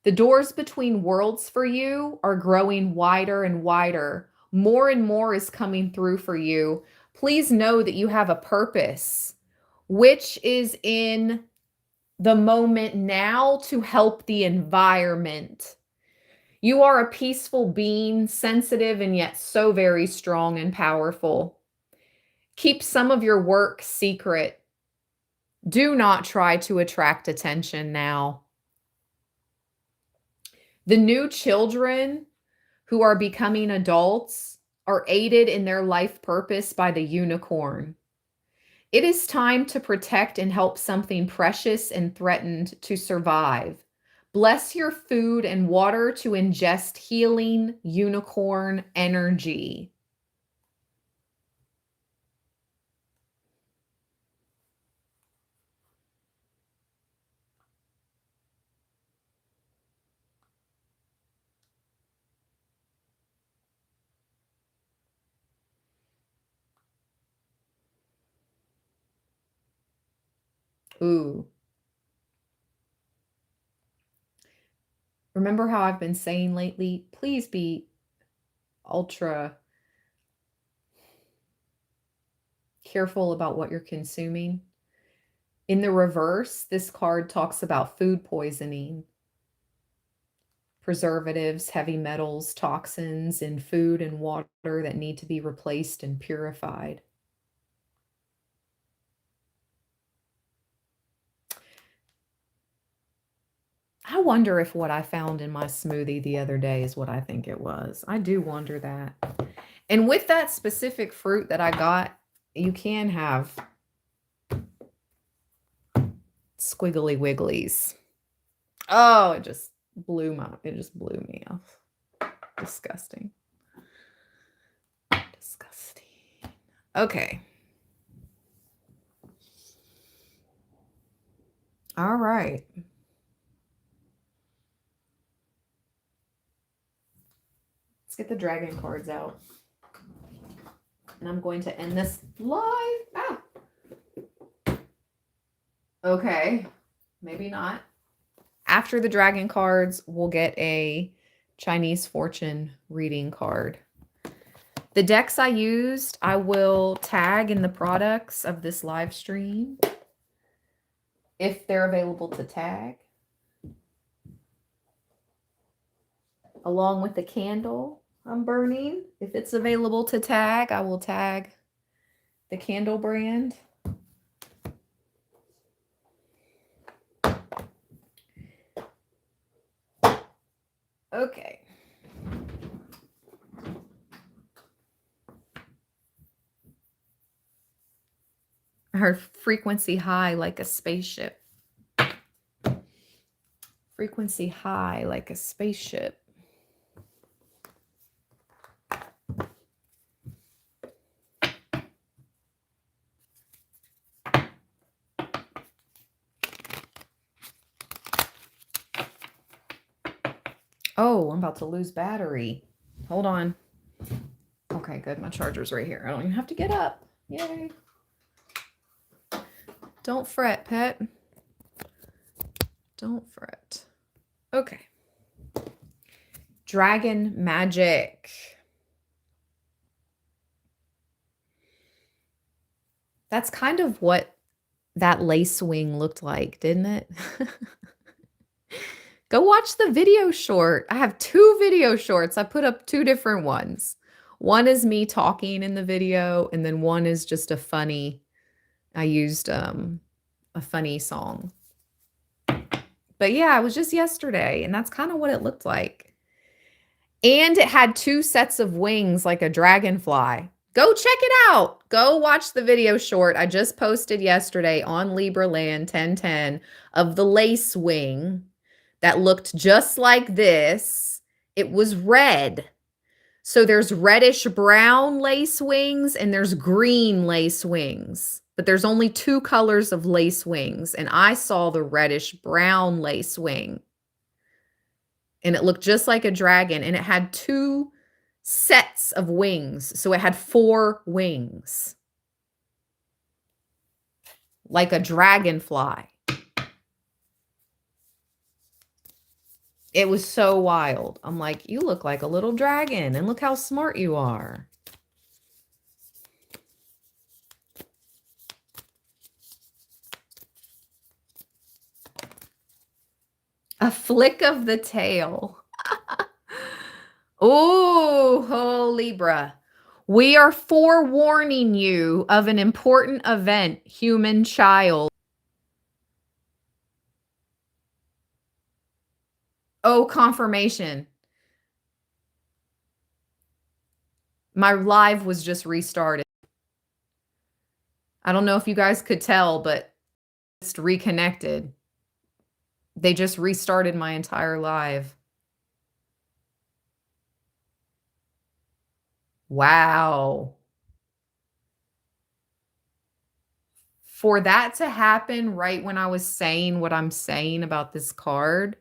The doors between worlds for you are growing wider and wider. More and more is coming through for you. Please know that you have a purpose, which is in the moment now to help the environment. You are a peaceful being, sensitive and yet so very strong and powerful. Keep some of your work secret. Do not try to attract attention now. The new children who are becoming adults are aided in their life purpose by the unicorn. It is time to protect and help something precious and threatened to survive. Bless your food and water to ingest healing unicorn energy. Ooh. Remember how I've been saying lately, please be ultra careful about what you're consuming. In the reverse, this card talks about food poisoning, preservatives, heavy metals, toxins in food and water that need to be replaced and purified. I wonder if what I found in my smoothie the other day is what I think it was. I do wonder that. And with that specific fruit that I got, you can have squiggly wigglies. Oh, it just blew me off. Disgusting. Disgusting. Okay. All right. Let's get the dragon cards out. And I'm going to end this live. Ah. Okay. Maybe not. after the dragon cards, we'll get a Chinese fortune reading card. The decks I used, I will tag in the products of this live stream if they're available to tag. Along with the candle I'm burning. If it's available to tag, I will tag the candle brand. Okay. I heard frequency high like a spaceship. Frequency high like a spaceship. Oh, I'm about to lose battery. Hold on. Okay, good. My charger's right here. I don't even have to get up. Yay. Don't fret, pet. Don't fret. Okay. Dragon magic. That's kind of what that lace wing looked like, didn't it? Go watch the video short. I have 2 video shorts. I put up 2 different ones. One is me talking in the video, and then one is just a funny, I used a funny song. But yeah, it was just yesterday, and that's kind of what it looked like. And it had 2 sets of wings like a dragonfly. Go check it out. Go watch the video short I just posted yesterday on Libra Land 1010 of the lace wing that looked just like this. It was red. So there's reddish brown lace wings and there's green lace wings. But there's only 2 colors of lace wings. And I saw the reddish brown lace wing. And it looked just like a dragon. And it had 2 sets of wings. So it had 4 wings. Like a dragonfly. It was so wild. I'm like, you look like a little dragon, and look how smart you are. A flick of the tail. Oh, Libra. We are forewarning you of an important event, human child. Oh, confirmation. My live was just restarted. I don't know if you guys could tell, but it's reconnected. They just restarted my entire live. Wow. For that to happen right when I was saying what I'm saying about this card,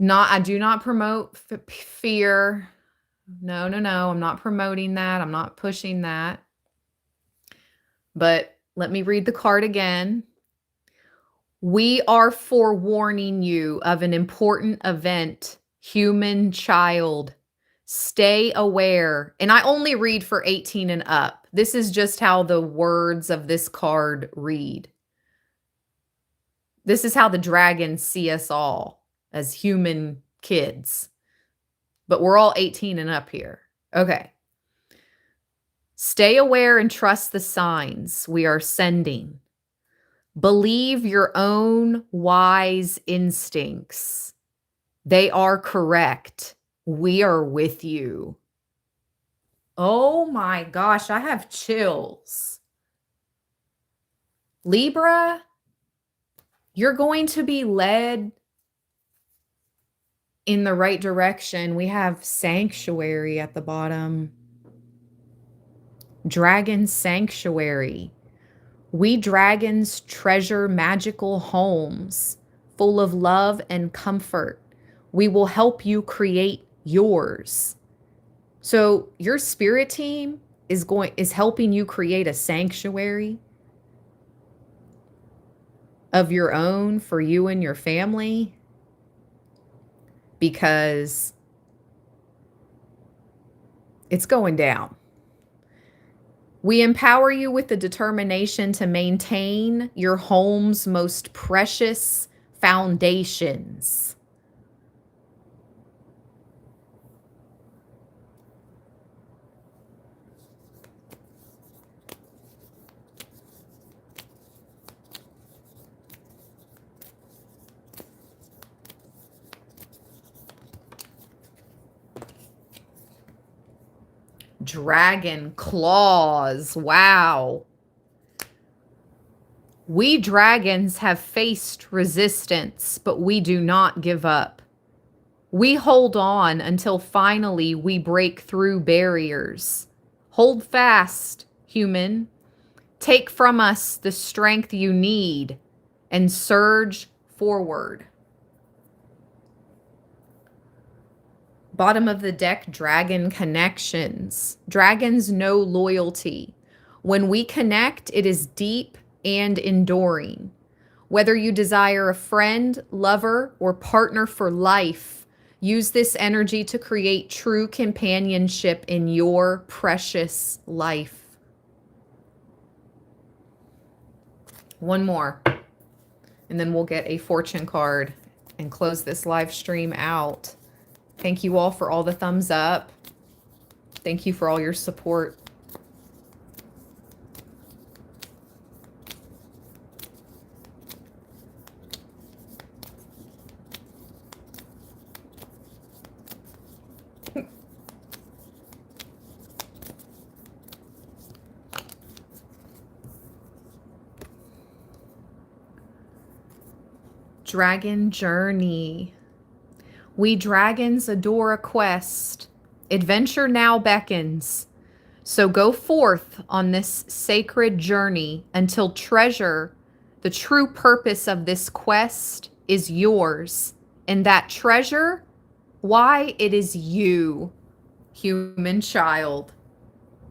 I do not promote fear. No, I'm not promoting that. I'm not pushing that. But let me read the card again. We are forewarning you of an important event, human child. Stay aware. And I only read for 18 and up. This is just how the words of this card read. This is how the dragons see us all as human kids. But we're all 18 and up here. Okay. Stay aware and trust the signs we are sending. Believe your own wise instincts. They are correct. We are with you. Oh my gosh, I have chills. Libra, you're going to be led in the right direction. We have sanctuary at the bottom. Dragon sanctuary. We dragons treasure magical homes full of love and comfort. We will help you create yours. So your spirit team is helping you create a sanctuary. of your own for you and your family, because it's going down. We empower you with the determination to maintain your home's most precious foundations. Dragon claws. Wow. We dragons have faced resistance, but we do not give up. We hold on until finally we break through barriers. Hold fast, human. Take from us the strength you need and surge forward. Bottom of the deck, dragon connections. Dragons know loyalty. When we connect, it is deep and enduring. Whether you desire a friend, lover, or partner for life, use this energy to create true companionship in your precious life. One more, and then we'll get a fortune card and close this live stream out. Thank you all for all the thumbs up. Thank you for all your support. Dragon journey. We dragons adore a quest. Adventure now beckons. So go forth on this sacred journey until treasure, the true purpose of this quest, is yours. And that treasure, why, it is you, human child.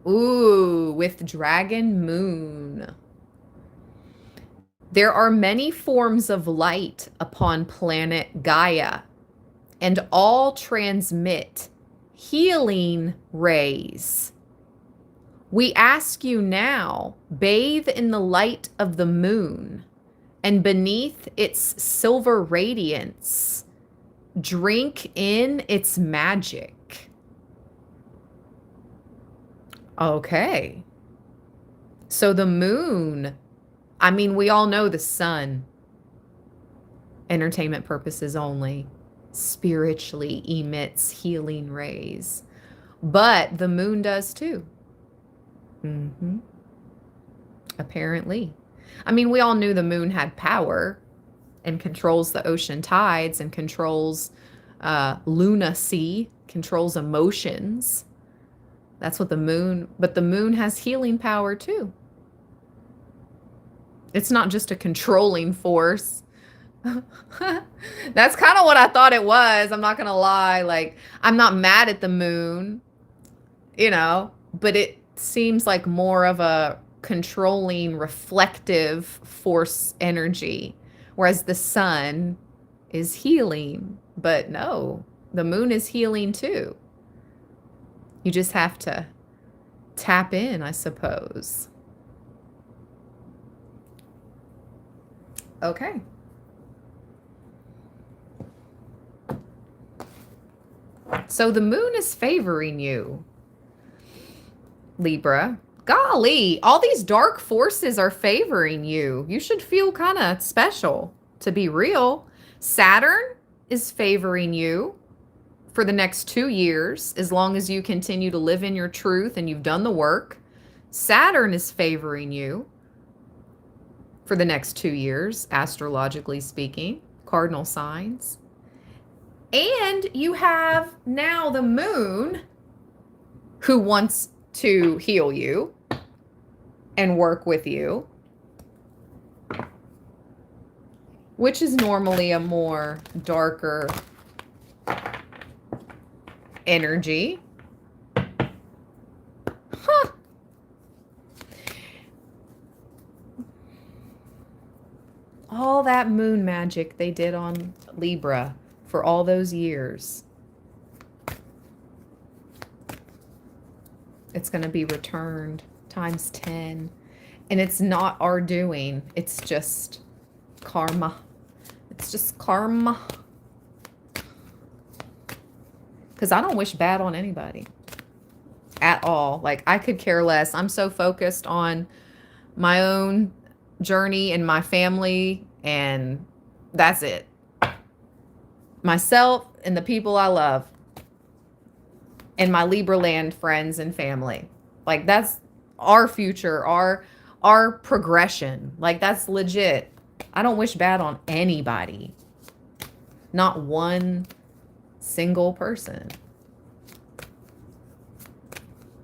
Ooh, with dragon moon. There are many forms of light upon planet Gaia, and all transmit healing rays. We ask you now, bathe in the light of the moon, and beneath its silver radiance, drink in its magic. Okay. So the moon, I mean, we all know the sun, entertainment purposes only, spiritually emits healing rays, but the moon does too. Apparently. I mean, we all knew the moon had power and controls the ocean tides and controls lunacy, controls emotions. That's what the moon, but the moon has healing power too. It's not just a controlling force. That's kind of what I thought it was. I'm not going to lie. Like, I'm not mad at the moon, you know, but it seems like more of a controlling, reflective force energy, whereas the sun is healing. But no, the moon is healing too. You just have to tap in, I suppose. Okay. So the moon is favoring you, Libra. Golly, all these dark forces are favoring you. You should feel kind of special, to be real. Saturn is favoring you for the next 2 years, as long as you continue to live in your truth and you've done the work. Saturn is favoring you for the next 2 years, astrologically speaking, cardinal signs. And you have now the moon, who wants to heal you and work with you, which is normally a more darker energy. Huh. all that moon magic they did on Libra for all those years. It's going to be returned times 10. And it's not our doing. It's just karma. It's just karma. Because I don't wish bad on anybody at all. Like, I could care less. I'm so focused on my own journey and my family, and that's it. Myself and the people I love, and my Libra land friends and family. Like, that's our future, our progression. Like, that's legit. I don't wish bad on anybody. Not one single person.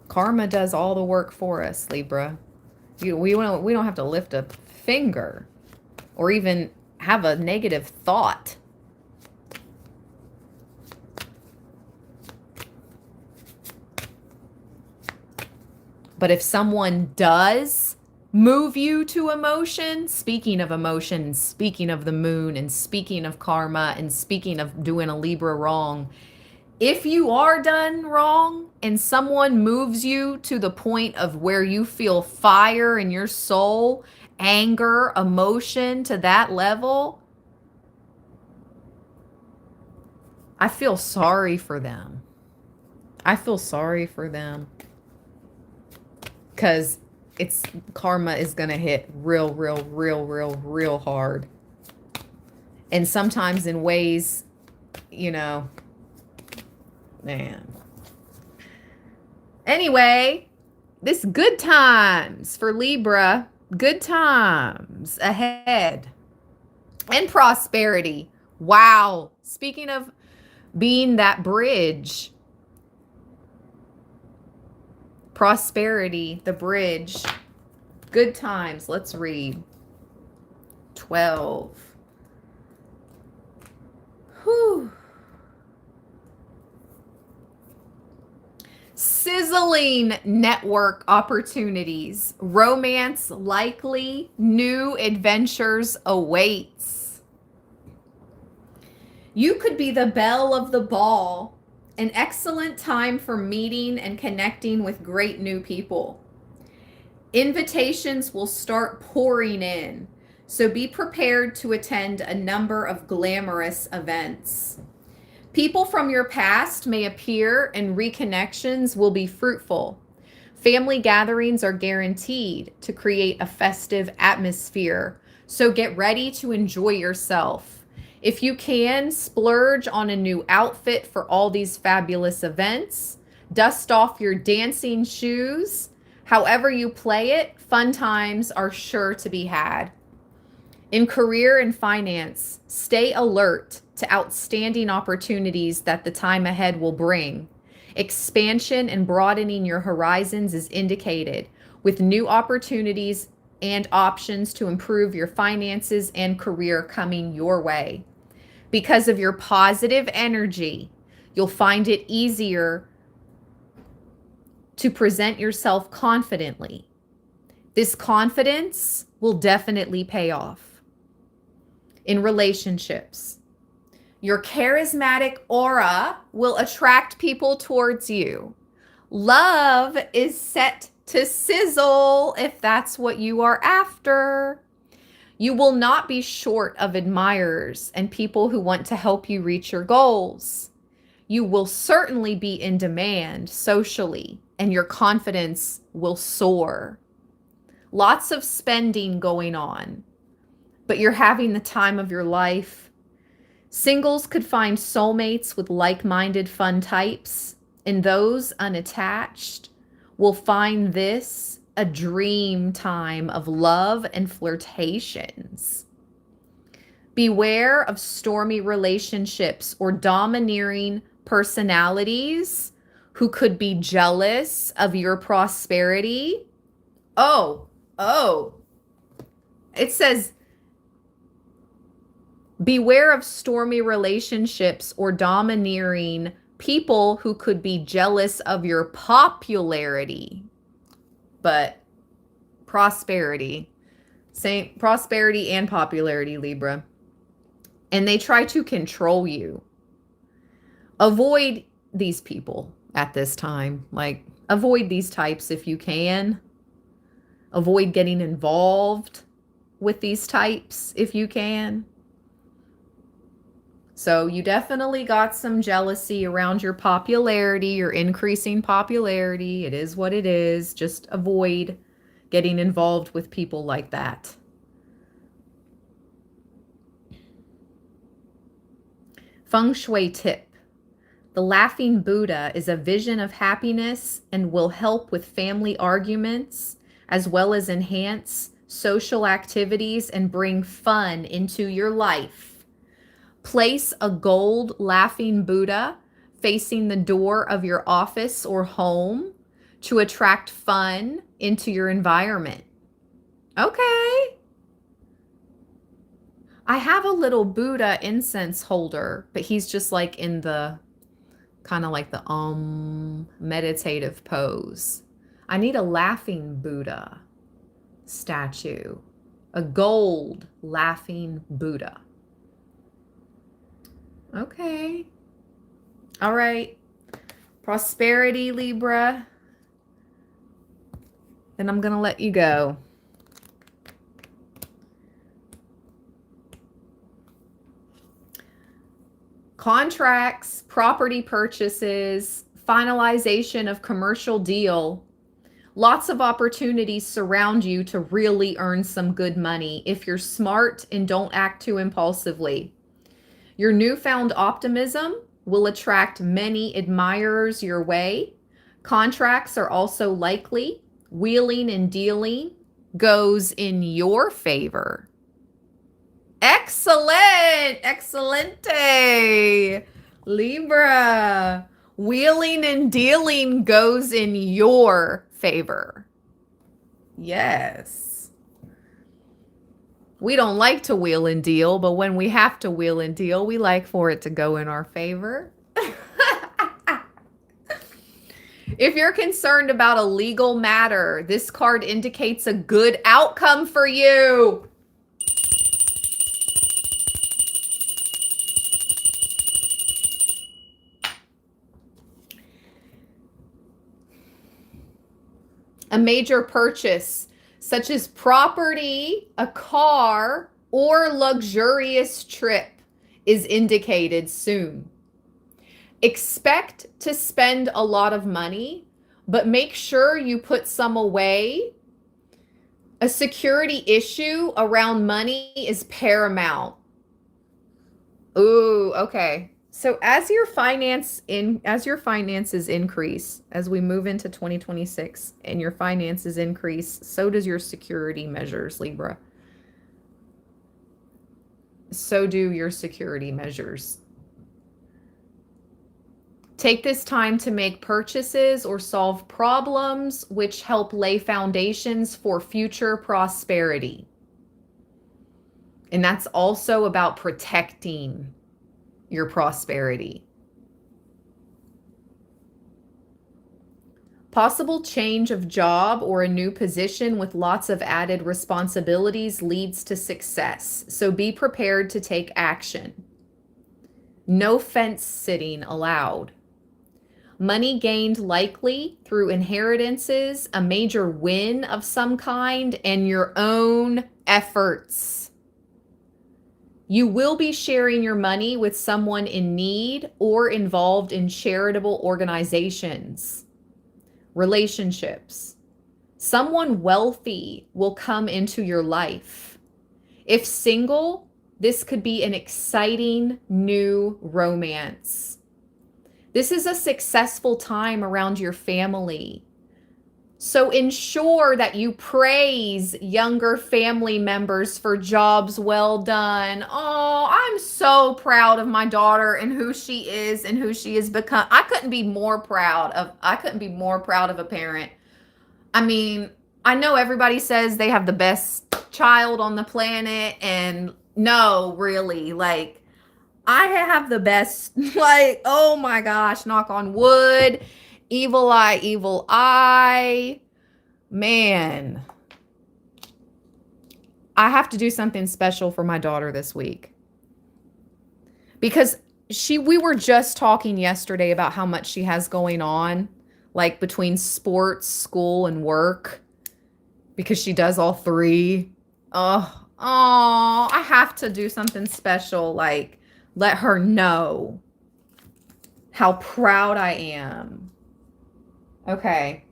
Karma does all the work for us, Libra. We don't have to lift a finger or even have a negative thought. But if someone does move you to emotion, speaking of emotion, speaking of the moon, and speaking of karma, and speaking of doing a Libra wrong, if you are done wrong and someone moves you to the point of where you feel fire in your soul, anger, emotion to that level, I feel sorry for them. I feel sorry for them. Because it's karma is going to hit real hard. And sometimes in ways, you know, man. Anyway, this good times for Libra. Good times ahead. And prosperity. Wow. Speaking of being that bridge. Prosperity, the bridge. Good times. Let's read. 12. Whew. Sizzling network opportunities. Romance likely. New adventures awaits. You could be the belle of the ball. An excellent time for meeting and connecting with great new people. Invitations will start pouring in, so be prepared to attend a number of glamorous events. People from your past may appear and reconnections will be fruitful. Family gatherings are guaranteed to create a festive atmosphere, so get ready to enjoy yourself. If you can, splurge on a new outfit for all these fabulous events. Dust off your dancing shoes. However you play it, fun times are sure to be had. In career and finance, stay alert to outstanding opportunities that the time ahead will bring. Expansion and broadening your horizons is indicated, with new opportunities and options to improve your finances and career coming your way. Because of your positive energy, you'll find it easier to present yourself confidently. This confidence will definitely pay off. In relationships, your charismatic aura will attract people towards you. Love is set to sizzle if that's what you are after. You will not be short of admirers and people who want to help you reach your goals. You will certainly be in demand socially, and your confidence will soar. Lots of spending going on, but you're having the time of your life. Singles could find soulmates with like-minded fun types, and those unattached will find this a dream time of love and flirtations. Beware of stormy relationships or domineering personalities who could be jealous of your prosperity. Oh, it says, beware of stormy relationships or domineering people who could be jealous of your popularity. But prosperity, Same prosperity and popularity, Libra. And they try to control you. Avoid these people at this time. Like, avoid these types if you can. Avoid getting involved with these types if you can. So you definitely got some jealousy around your popularity, your increasing popularity. It is what it is. Just avoid getting involved with people like that. Feng Shui tip. The laughing Buddha is a vision of happiness and will help with family arguments, as well as enhance social activities and bring fun into your life. Place a gold laughing Buddha facing the door of your office or home to attract fun into your environment. Okay. I have a little Buddha incense holder, but he's just like in the kind of like the meditative pose. I need a laughing Buddha statue, a gold laughing Buddha. Okay. All right. Prosperity, Libra. Then I'm going to let you go. Contracts, property purchases, finalization of commercial deal. Lots of opportunities surround you to really earn some good money if you're smart and don't act too impulsively. Your newfound optimism will attract many admirers your way. Contracts are also likely. Wheeling and dealing goes in your favor. Excellent. Excelente. Libra. Wheeling and dealing goes in your favor. Yes. We don't like to wheel and deal, but when we have to wheel and deal, we like for it to go in our favor. If you're concerned about a legal matter, this card indicates a good outcome for you. A major purchase, such as property, a car, or luxurious trip, is indicated soon. Expect to spend a lot of money, but make sure you put some away. A security issue around money is paramount. Ooh, okay. So as your finances increase, as we move into 2026 and your finances increase, so does your security measures, Libra. So do your security measures. Take this time to make purchases or solve problems which help lay foundations for future prosperity. And that's also about protecting your prosperity. Possible change of job or a new position with lots of added responsibilities leads to success. So be prepared to take action. No fence sitting allowed. Money gained likely through inheritances, a major win of some kind, and your own efforts. You will be sharing your money with someone in need or involved in charitable organizations. Relationships. Someone wealthy will come into your life. If single, this could be an exciting new romance. This is a successful time around your family. So ensure that you praise younger family members for jobs well done. Oh, I'm so proud of my daughter and who she is and who she has become. I couldn't be more proud of a parent. I mean, I know everybody says they have the best child on the planet, and no, really, like, I have the best, like, oh my gosh, knock on wood, evil eye, man. I have to do something special for my daughter this week. Because we were just talking yesterday about how much she has going on, like between sports, school, and work, because she does all three. I have to do something special, like let her know how proud I am. Okay.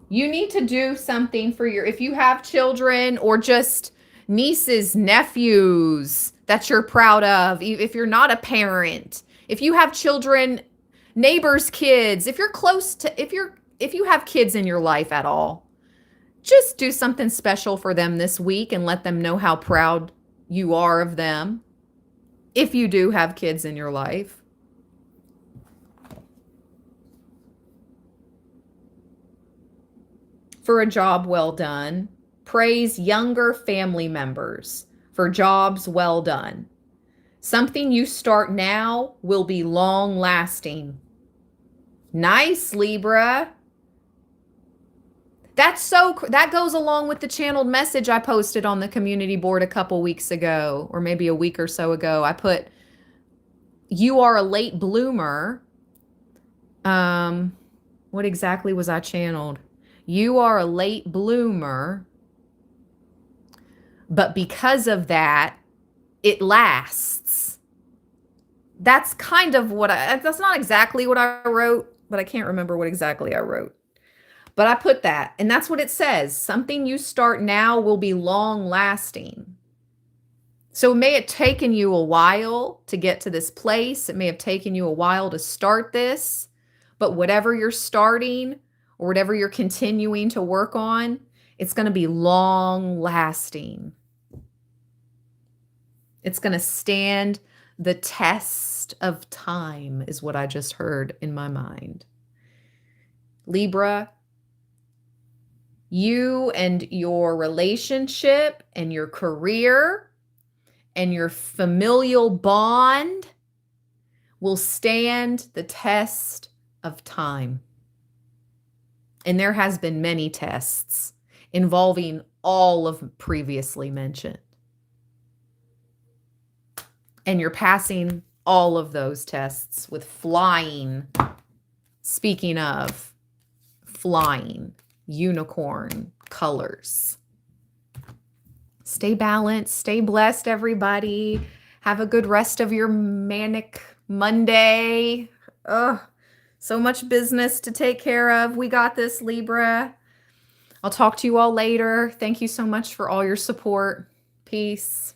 You need to do something for if you have children or just nieces, nephews that you're proud of, if you're not a parent, if you have children, neighbors' kids, if you're close to, if you have kids in your life at all, just do something special for them this week and let them know how proud you are of them. If you do have kids in your life. For a job well done. Praise younger family members for jobs well done. Something you start now will be long lasting. Nice, Libra. That goes along with the channeled message I posted on the community board a couple weeks ago, or maybe a week or so ago. I put, you are a late bloomer. What exactly was I channeled? You are a late bloomer, but because of that, it lasts. That's kind of what that's not exactly what I wrote, but I can't remember what exactly I wrote. But I put that, and that's what it says. Something you start now will be long lasting. So it may have taken you a while to get to this place. It may have taken you a while to start this, but whatever you're starting or whatever you're continuing to work on, it's going to be long lasting. It's going to stand the test of time, is what I just heard in my mind. Libra, you and your relationship and your career and your familial bond will stand the test of time. And there has been many tests involving all of previously mentioned. And you're passing all of those tests with flying. Speaking of flying, unicorn colors. Stay balanced, stay blessed, everybody. Have a good rest of your manic Monday. Ugh, so much business to take care of. We got this, Libra. I'll talk to you all later. Thank you so much for all your support. Peace.